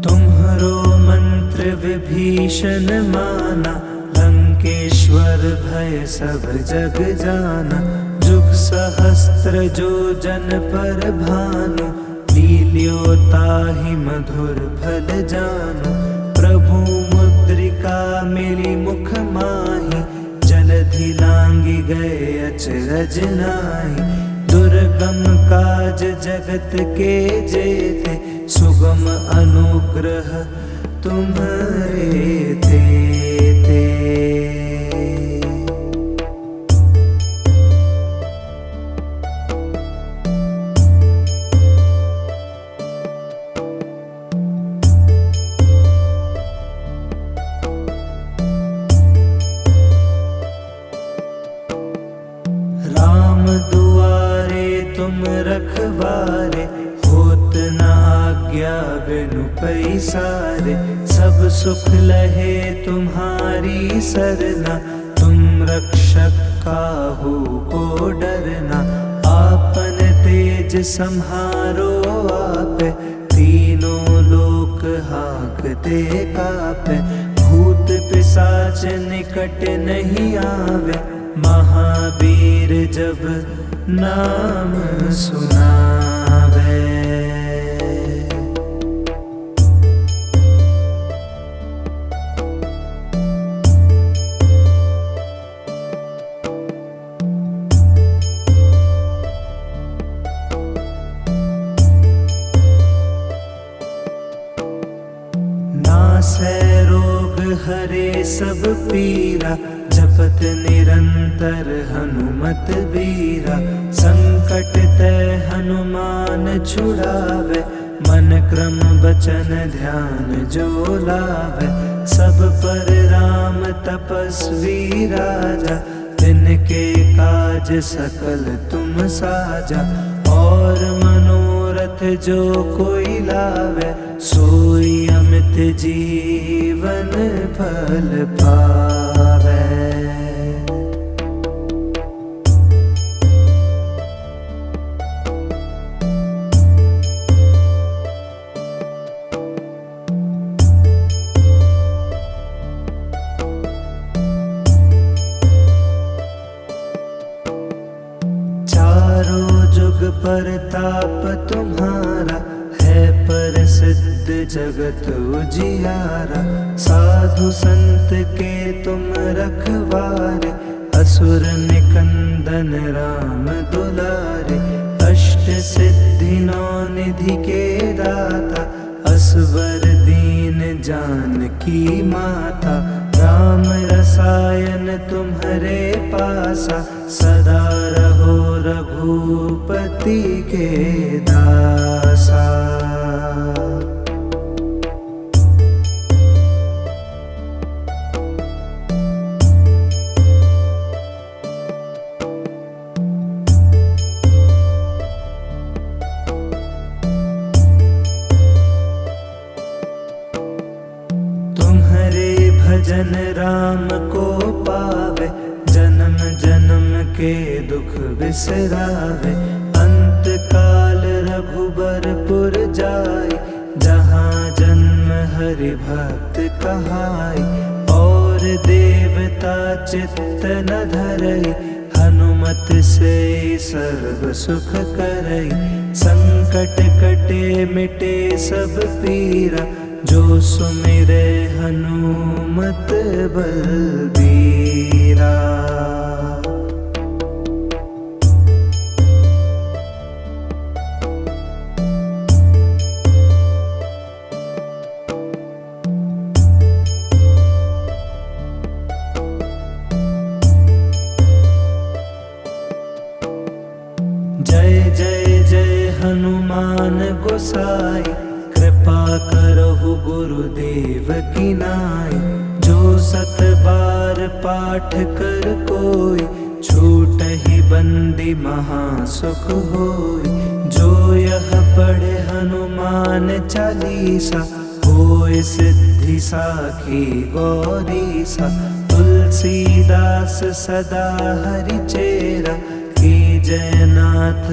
Speaker 1: तुम्हरो मंत्र विभीषण माना, लंकेश्वर भय सब जग जाना। जुग सहस्त्र जो जन पर भानु, लील्यो ताहि मधुर फल जानु। प्रभु मुद्रिका मिली मुख माहि, जलधि लांघि गए अचरज नाहि। दुर्गम काज जगत के जेते, सुगम अनुग्रह तुम्हारे तेते। राम दुआरे तुम रखवारे, होत न आज्ञा बिनु पैसारे। सब सुख लहे तुम्हारी सरना, तुम रक्षक काहू को डरना। आपन तेज सम्हारो आपे, तीनों लोक हाँकते कापे। भूत पिशाच निकट नहीं आवे, महावीर जब नाम सुनावे। नासै रोग हरे सब पीरा, जपत निरंतर हनुमत बीरा। संकट ते हनुमान छुड़ावे, मन क्रम बचन ध्यान जो लावे। सब पर राम तपस्वी राजा, तिनके काज सकल तुम साजा। और मनोरथ जो कोई लावे, सोई अमित जीवन फल पावे। चारों जुग परताप तुम्हारा, है प्रसिद्ध जगत उजियारा। साधु संत के तुम रखवारे, असुर निकंदन राम दुलारे। अष्ट सिद्धि नौ निधि के दाता, असवर दीन जानकी माता। राम रसायन तुम्हारे पासा, सदा रहो रघुपति के दासा। तुम्हारे भजन राम को पावे, जन्म जन्म के दुख बिसरावे। अंत काल रघुबरपुर जाई, जहाँ जन्म हरि भक्त कहाई। और देवता चित्त न धरई, हनुमत से सर्व सुख करई। संकट कटे मिटे सब पीरा, जो सुमिरे हनुमत बलबीरा। जय जय जय हनुमान गोसाई, कृपा करहु गुरुदेव की नाई। जो सत बार पाठ कर कोई, छूटहि बंदी महासुख होई। जो यह पढ़े हनुमान चालीसा, होय सिद्धि साखी गौरीसा। तुलसीदास सदा हरि चेरा, जय नाथ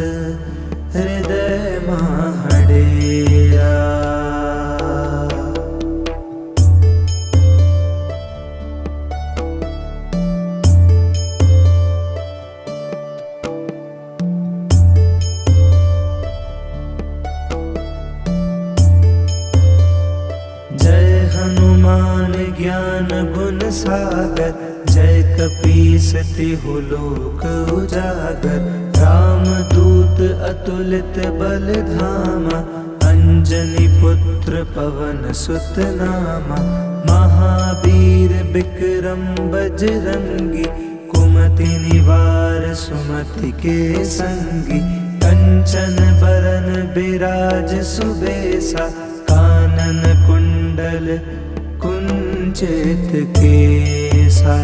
Speaker 1: हृदय महडेरा। जय हनुमान ज्ञान गुण सागर, जय कपीस तिहु लोक उजागर। राम दूत अतुलित बल धामा, अंजनी पुत्र पवन सुत नामा। महावीर विक्रम बजरंगी, कुमति निवार सुमति के संगी। कंचन बरन बिराज सुबेसा, कानन कुंडल कुंचित केसा।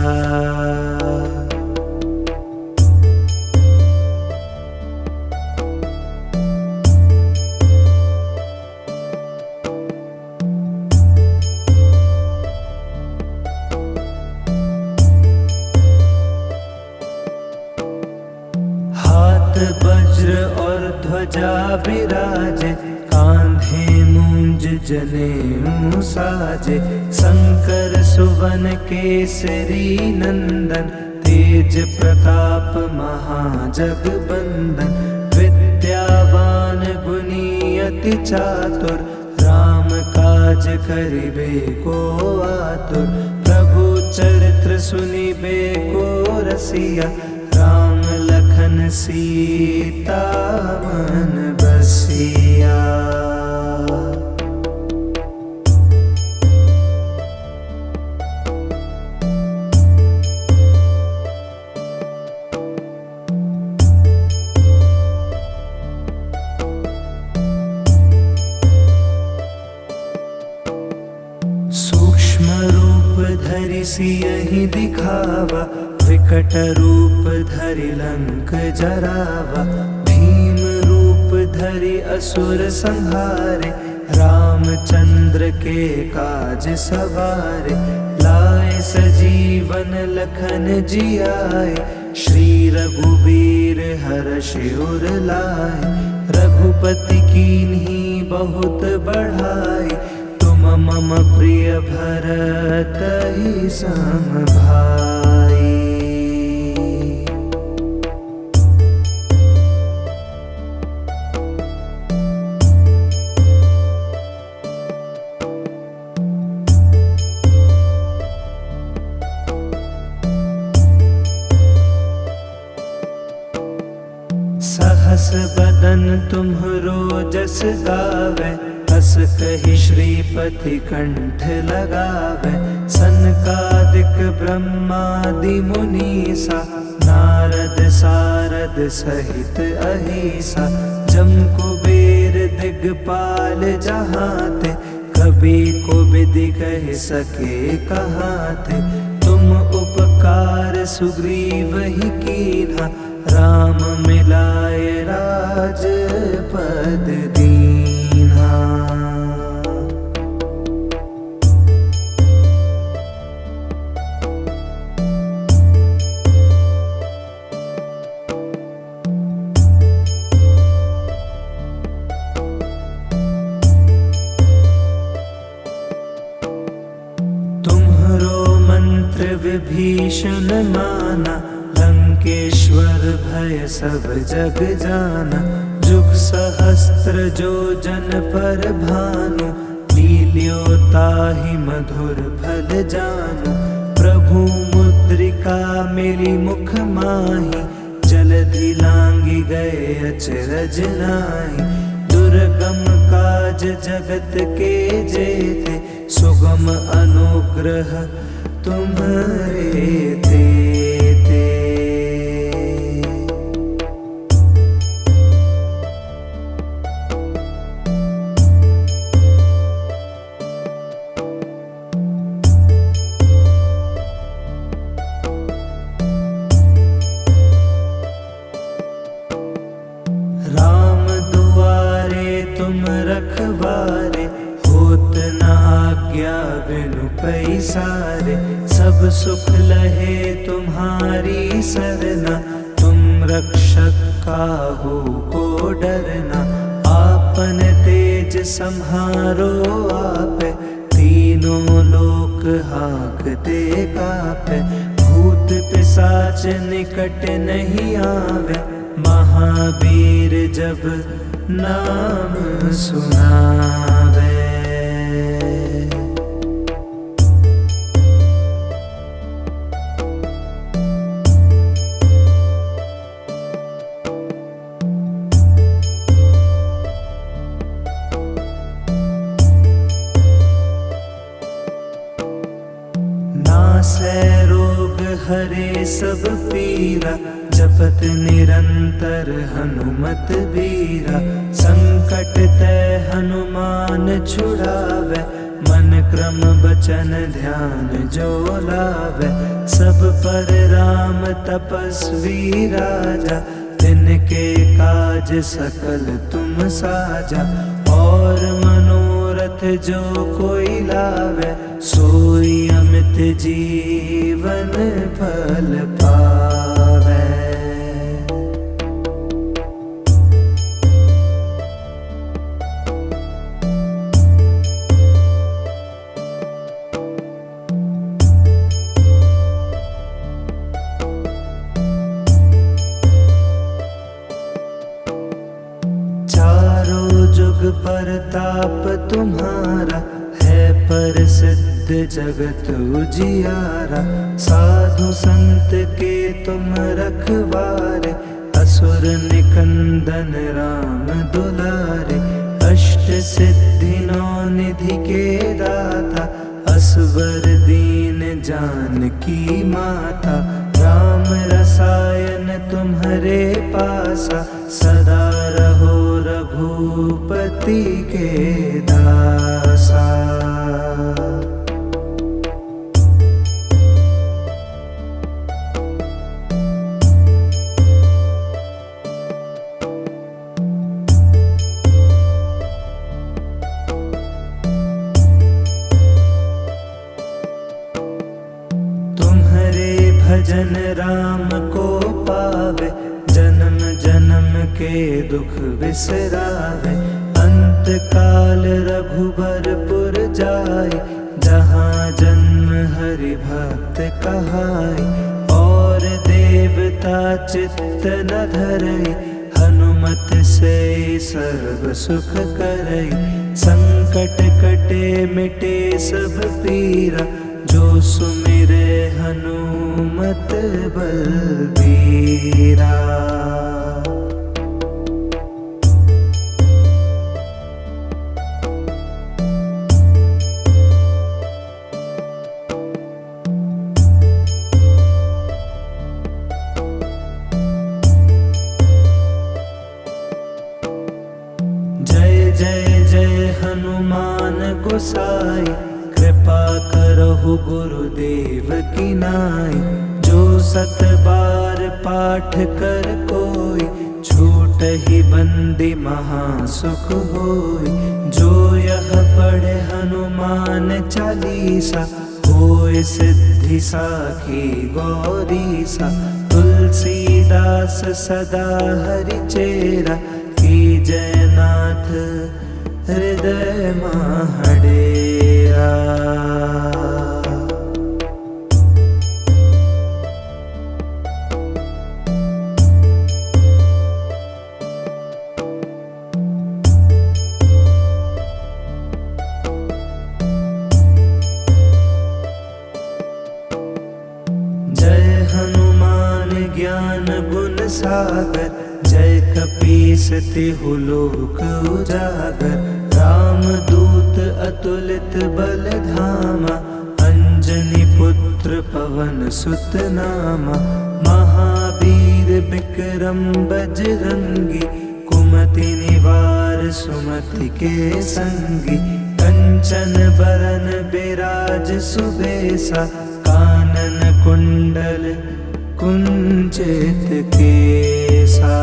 Speaker 1: वज्र और ध्वजा विराजे, कांधे मूंज जनेऊ साजे। शंकर सुवन केसरी नंदन, तेज प्रताप महाजगबंदन। विद्यावान गुणी अति चातुर, राम काज करिबे को आतुर। प्रभु चरित्र सुनिबे को रसिया, राम लखन सीता मन बसिया। सूक्ष्म रूप धरि सियहि दिखावा, विकट रूप धरि लंक जरावा। भीम रूप धरि असुर संहारे, रामचंद्र के काज सवारे। लाए सजीवन लखन जियाए, श्री रघुबीर हर्षि उर लाए। रघुपति कीन्ही बहुत बढ़ाई, तुम मम प्रिय भरतहि सम भाई। सहस बदन तुम्हरो जस गावे, हस कहि श्रीपति कंठ लगावे। सनकादिक ब्रह्मादि मुनीसा, नारद सारद सहित अहिसा। जम कुबेर दिगपाल जहाते, कबि कोबिद कहि सके कहाते। तुम उपकार सुग्रीवहि कीन्हा, राम मिलाए राजपद दीन्हा। तुम्हरो मंत्र विभीषण माना, लंकेश्वर भय सब जग जाना। जुग सहस्त्र जो जन पर भानु, लील्यो ताहि मधुर फल जानु। प्रभु मुद्रिका मेरी मुख माही, जलधि लांघि गए अचरज नाहि। दुर्गम काज जगत के जेते, सुगम अनुग्रह तुम्हारे तेते। राम दुआरे तुम रखवारे, होत न आज्ञा बिनु पैसारे। सब सुख लहे तुम्हारी सरना, तुम रक्षक काहू को डरना। आपन तेज सम्हारो आपे, तीनों लोक हाँकते कापे। भूत पिशाच निकट नहीं आवे, महावीर जब नाम सुनावे। नासै रोग हरे सब पीरा, जपत निरंतर हनुमत बीरा। संकट ते हनुमान छुड़ावे, मन क्रम बचन ध्यान जो लावे। सब पर राम तपस्वी राजा, तिनके काज सकल तुम साजा। और मनोरथ जो कोई लावे, सोई अमित जीवन फल पावे। चारों जुग परताप तुम्हारा, है प्रसिद्ध जगत उजियारा। साधु संत के तुम रखवारे, असुर निकंदन राम दुलारे। अष्ट सिद्धि नौ निधि के दाता, असवर दीन जानकी माता। राम रसायन तुम्हारे पासा, सदा रहो रघुपति के दासा। भजन राम को पावे, जन्म जन्म के दुख बिसरावे। अंत काल रघुबरपुर जाय, जहाँ जन्म हरि भक्त कहाय। और देवता चित्त न धरई, हनुमत से सर्व सुख करई। संकट कटे मिटे सब पीरा, जो सुमिरे हनुमत बलबीरा। जय जय जय हनुमान गोसाई, कृपा करहु गुरुदेव की नाई। जो सत बार पाठ कर कोई, छूटहि बंदी महासुख होय। जो यह पढ़े हनुमान चालीसा, होय सिद्धि साखी गौरीसा। तुलसीदास सदा हरिचेरा, कीजय नाथ हृदय महडेरा। जय हनुमान ज्ञान गुण सागर, जय कपीस तिहु लोक उजागर। रामदूत अतुलित बल धामा, अंजनी पुत्र पवन सुत नामा। महावीर विक्रम बजरंगी, कुमति निवार सुमति के संगी। कंचन बरन बिराज सुबेसा, कानन कुंडल कुंचित केसा।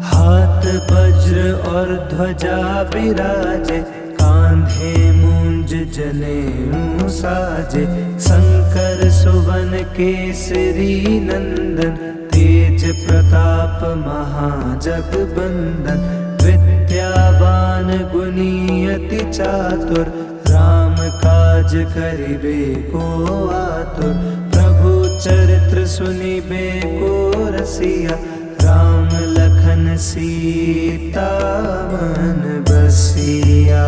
Speaker 1: हाथ वज्र और ध्वजा बिराजे, कांधे मूंज जनेऊ साजे। शंकर सुवन केसरी नंदन, तेज प्रताप महाजगबंदन। विद्यावान गुणी अति चातुर, राम काज करिबे को आतुर। प्रभु चरित्र सुनिबे को रसिया, राम लखन सीता मन बसिया।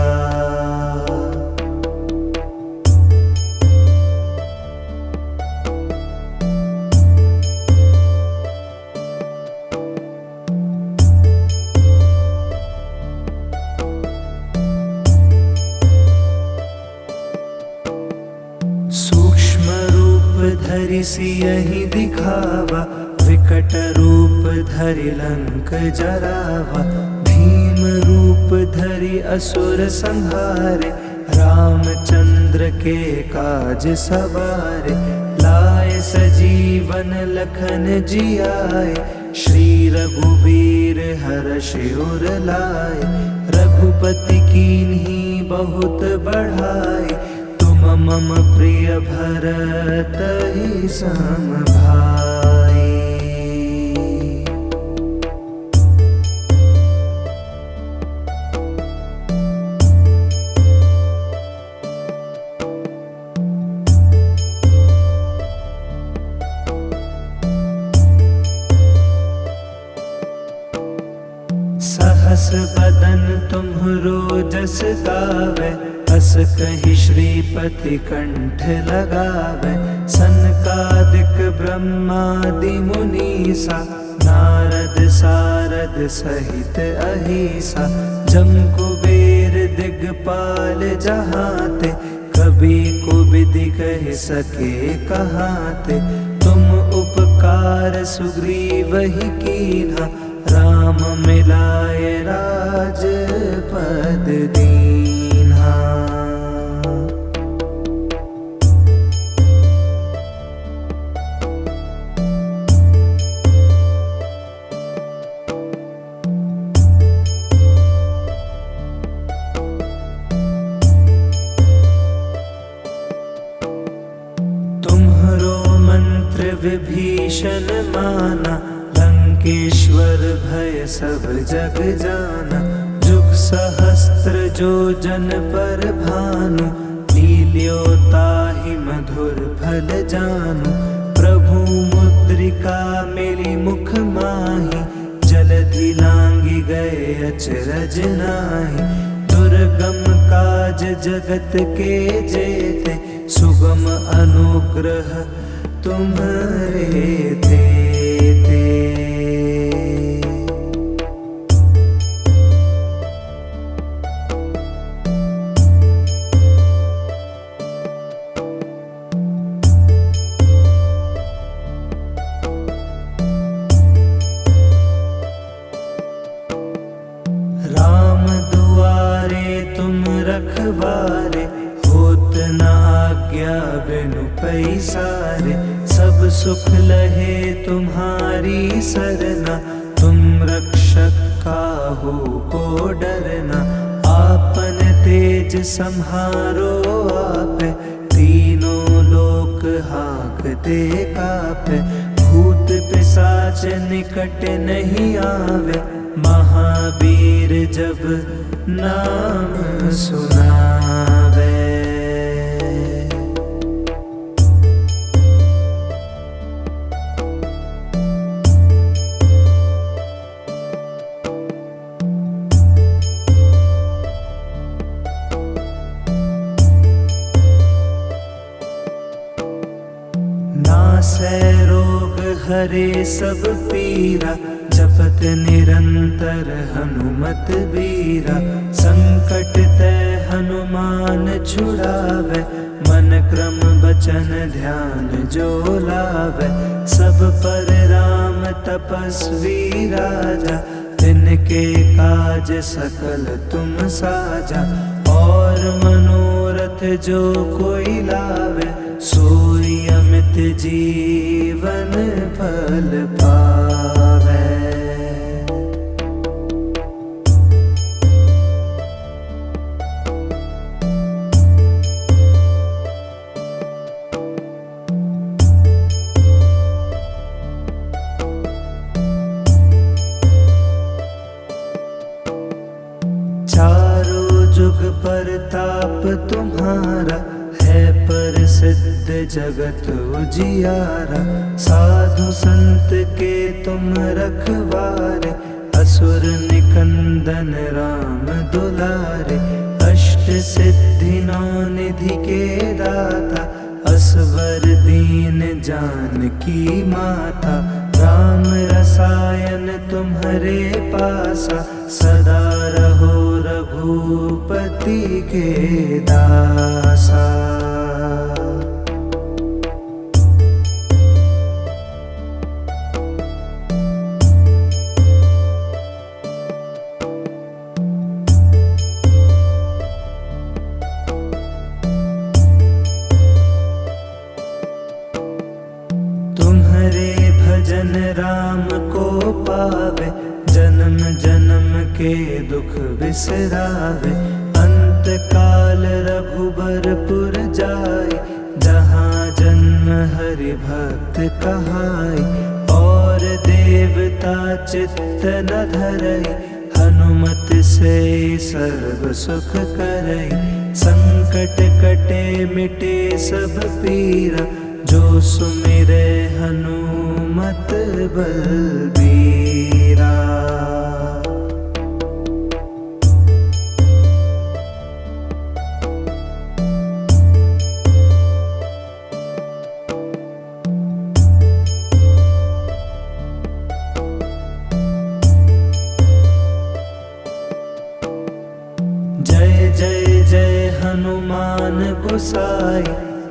Speaker 1: सूक्ष्म रूप धरि सियहि दिखावा, विकट रूप धरि लंक जरावा। भीम रूप धरि असुर संहारे, रामचंद्र के काज सवारे। लाए सजीवन लखन जियाए, श्री रघुबीर हर्षि उर लाए। रघुपति कीन्ही बहुत बढ़ाए, तुम मम प्रिय भरत ही सम भाई। सहस बदन तुम्हरो जस गावे, अस कहि श्रीपति कंठ लगावे। संकट हरण मंगल मूर्ति प्रसाद, जपत निरंतर हनुमत बीरावे। सहस बदन तुम्हरो जस गावे, अस कहि श्रीपति कंठ लगावे। सनकादिक ब्रह्मादि मुनीसा, नारद सारद सहित अहिसा। जम कुबेर दिगपाल जहाते, कभी कोबिदि कह सके कहाते। तुम उपकार सुग्रीवहि कीन्हा, राम मिलाए राजपद दीन्हा। विभीषण माना, लंकेश्वर भय सब जग जाना। जुग सहस्त्र जो जन पर भानु, लील्यो ताहि मधुर फल जानु। प्रभु मुद्रिका मिली मुख माहि, जलधि लांघि गए अचरज नाहि। दुर्गम काज जगत के जेते, सुगम अनुग्रह तुम्हारे तेते। राम दुआरे तुम रखवारे, होत न आज्ञा बिनु पैसारे। सब सुख लहे तुम्हारी सरना, तुम रक्षक काहू को डरना। आपन तेज सम्हारो आपे, तीनों लोक हाँकते कापे। भूत पिशाच निकट नहीं आवे, महावीर जब नाम सुनावे। नासै रोग हरे सब पीरा, जपत निरंतर हनुमत बीरा। संकट ते हनुमान छुड़ावे, मन क्रम बचन ध्यान जो लावे। सब पर राम तपस्वी राजा, तिनके काज सकल तुम साजा। और मनोरथ जो कोई लावे, सोई अमित जीवन फल पावे। चारों जुग परताप तुम्हारा, है प्रसिद्ध जगत उजियारा। साधु संत के तुम रखवारे, असुर निकंदन राम दुलारे। अष्ट सिद्धि नौ निधि के दाता, असवर दीन जानकी माता। राम रसायन तुम्हारे पासा, सदा रहो रघुपति के दासा। तुम्हारे भजन राम को पावे, जन्म जन्म के दुख बिसरावे। अंत काल रघुबरपुर जाय, जहाँ जन्म हरि भक्त कहाय। और देवता चित्त न धरई, हनुमत से सर्व सुख करई। संकट कटे मिटे सब पीरा, जो सुमिरे हनुमत बलबीरा। जय जय जय हनुमान गोसाई,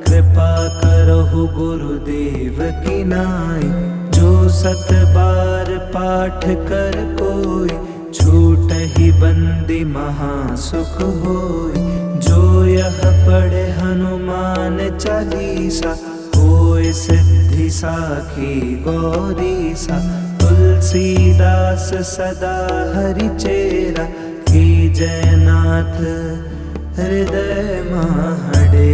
Speaker 1: कृपा करहु गुरुदेव की नाई। जो सत बार पाठ कर कोई, छूटहि बंदी महासुख होय। जो यह पढ़े हनुमान चालीसा, होय सिद्धि साखी गौरीसा। तुलसीदास सदा हरि चेरा, की जयनाथ हृदय महडे।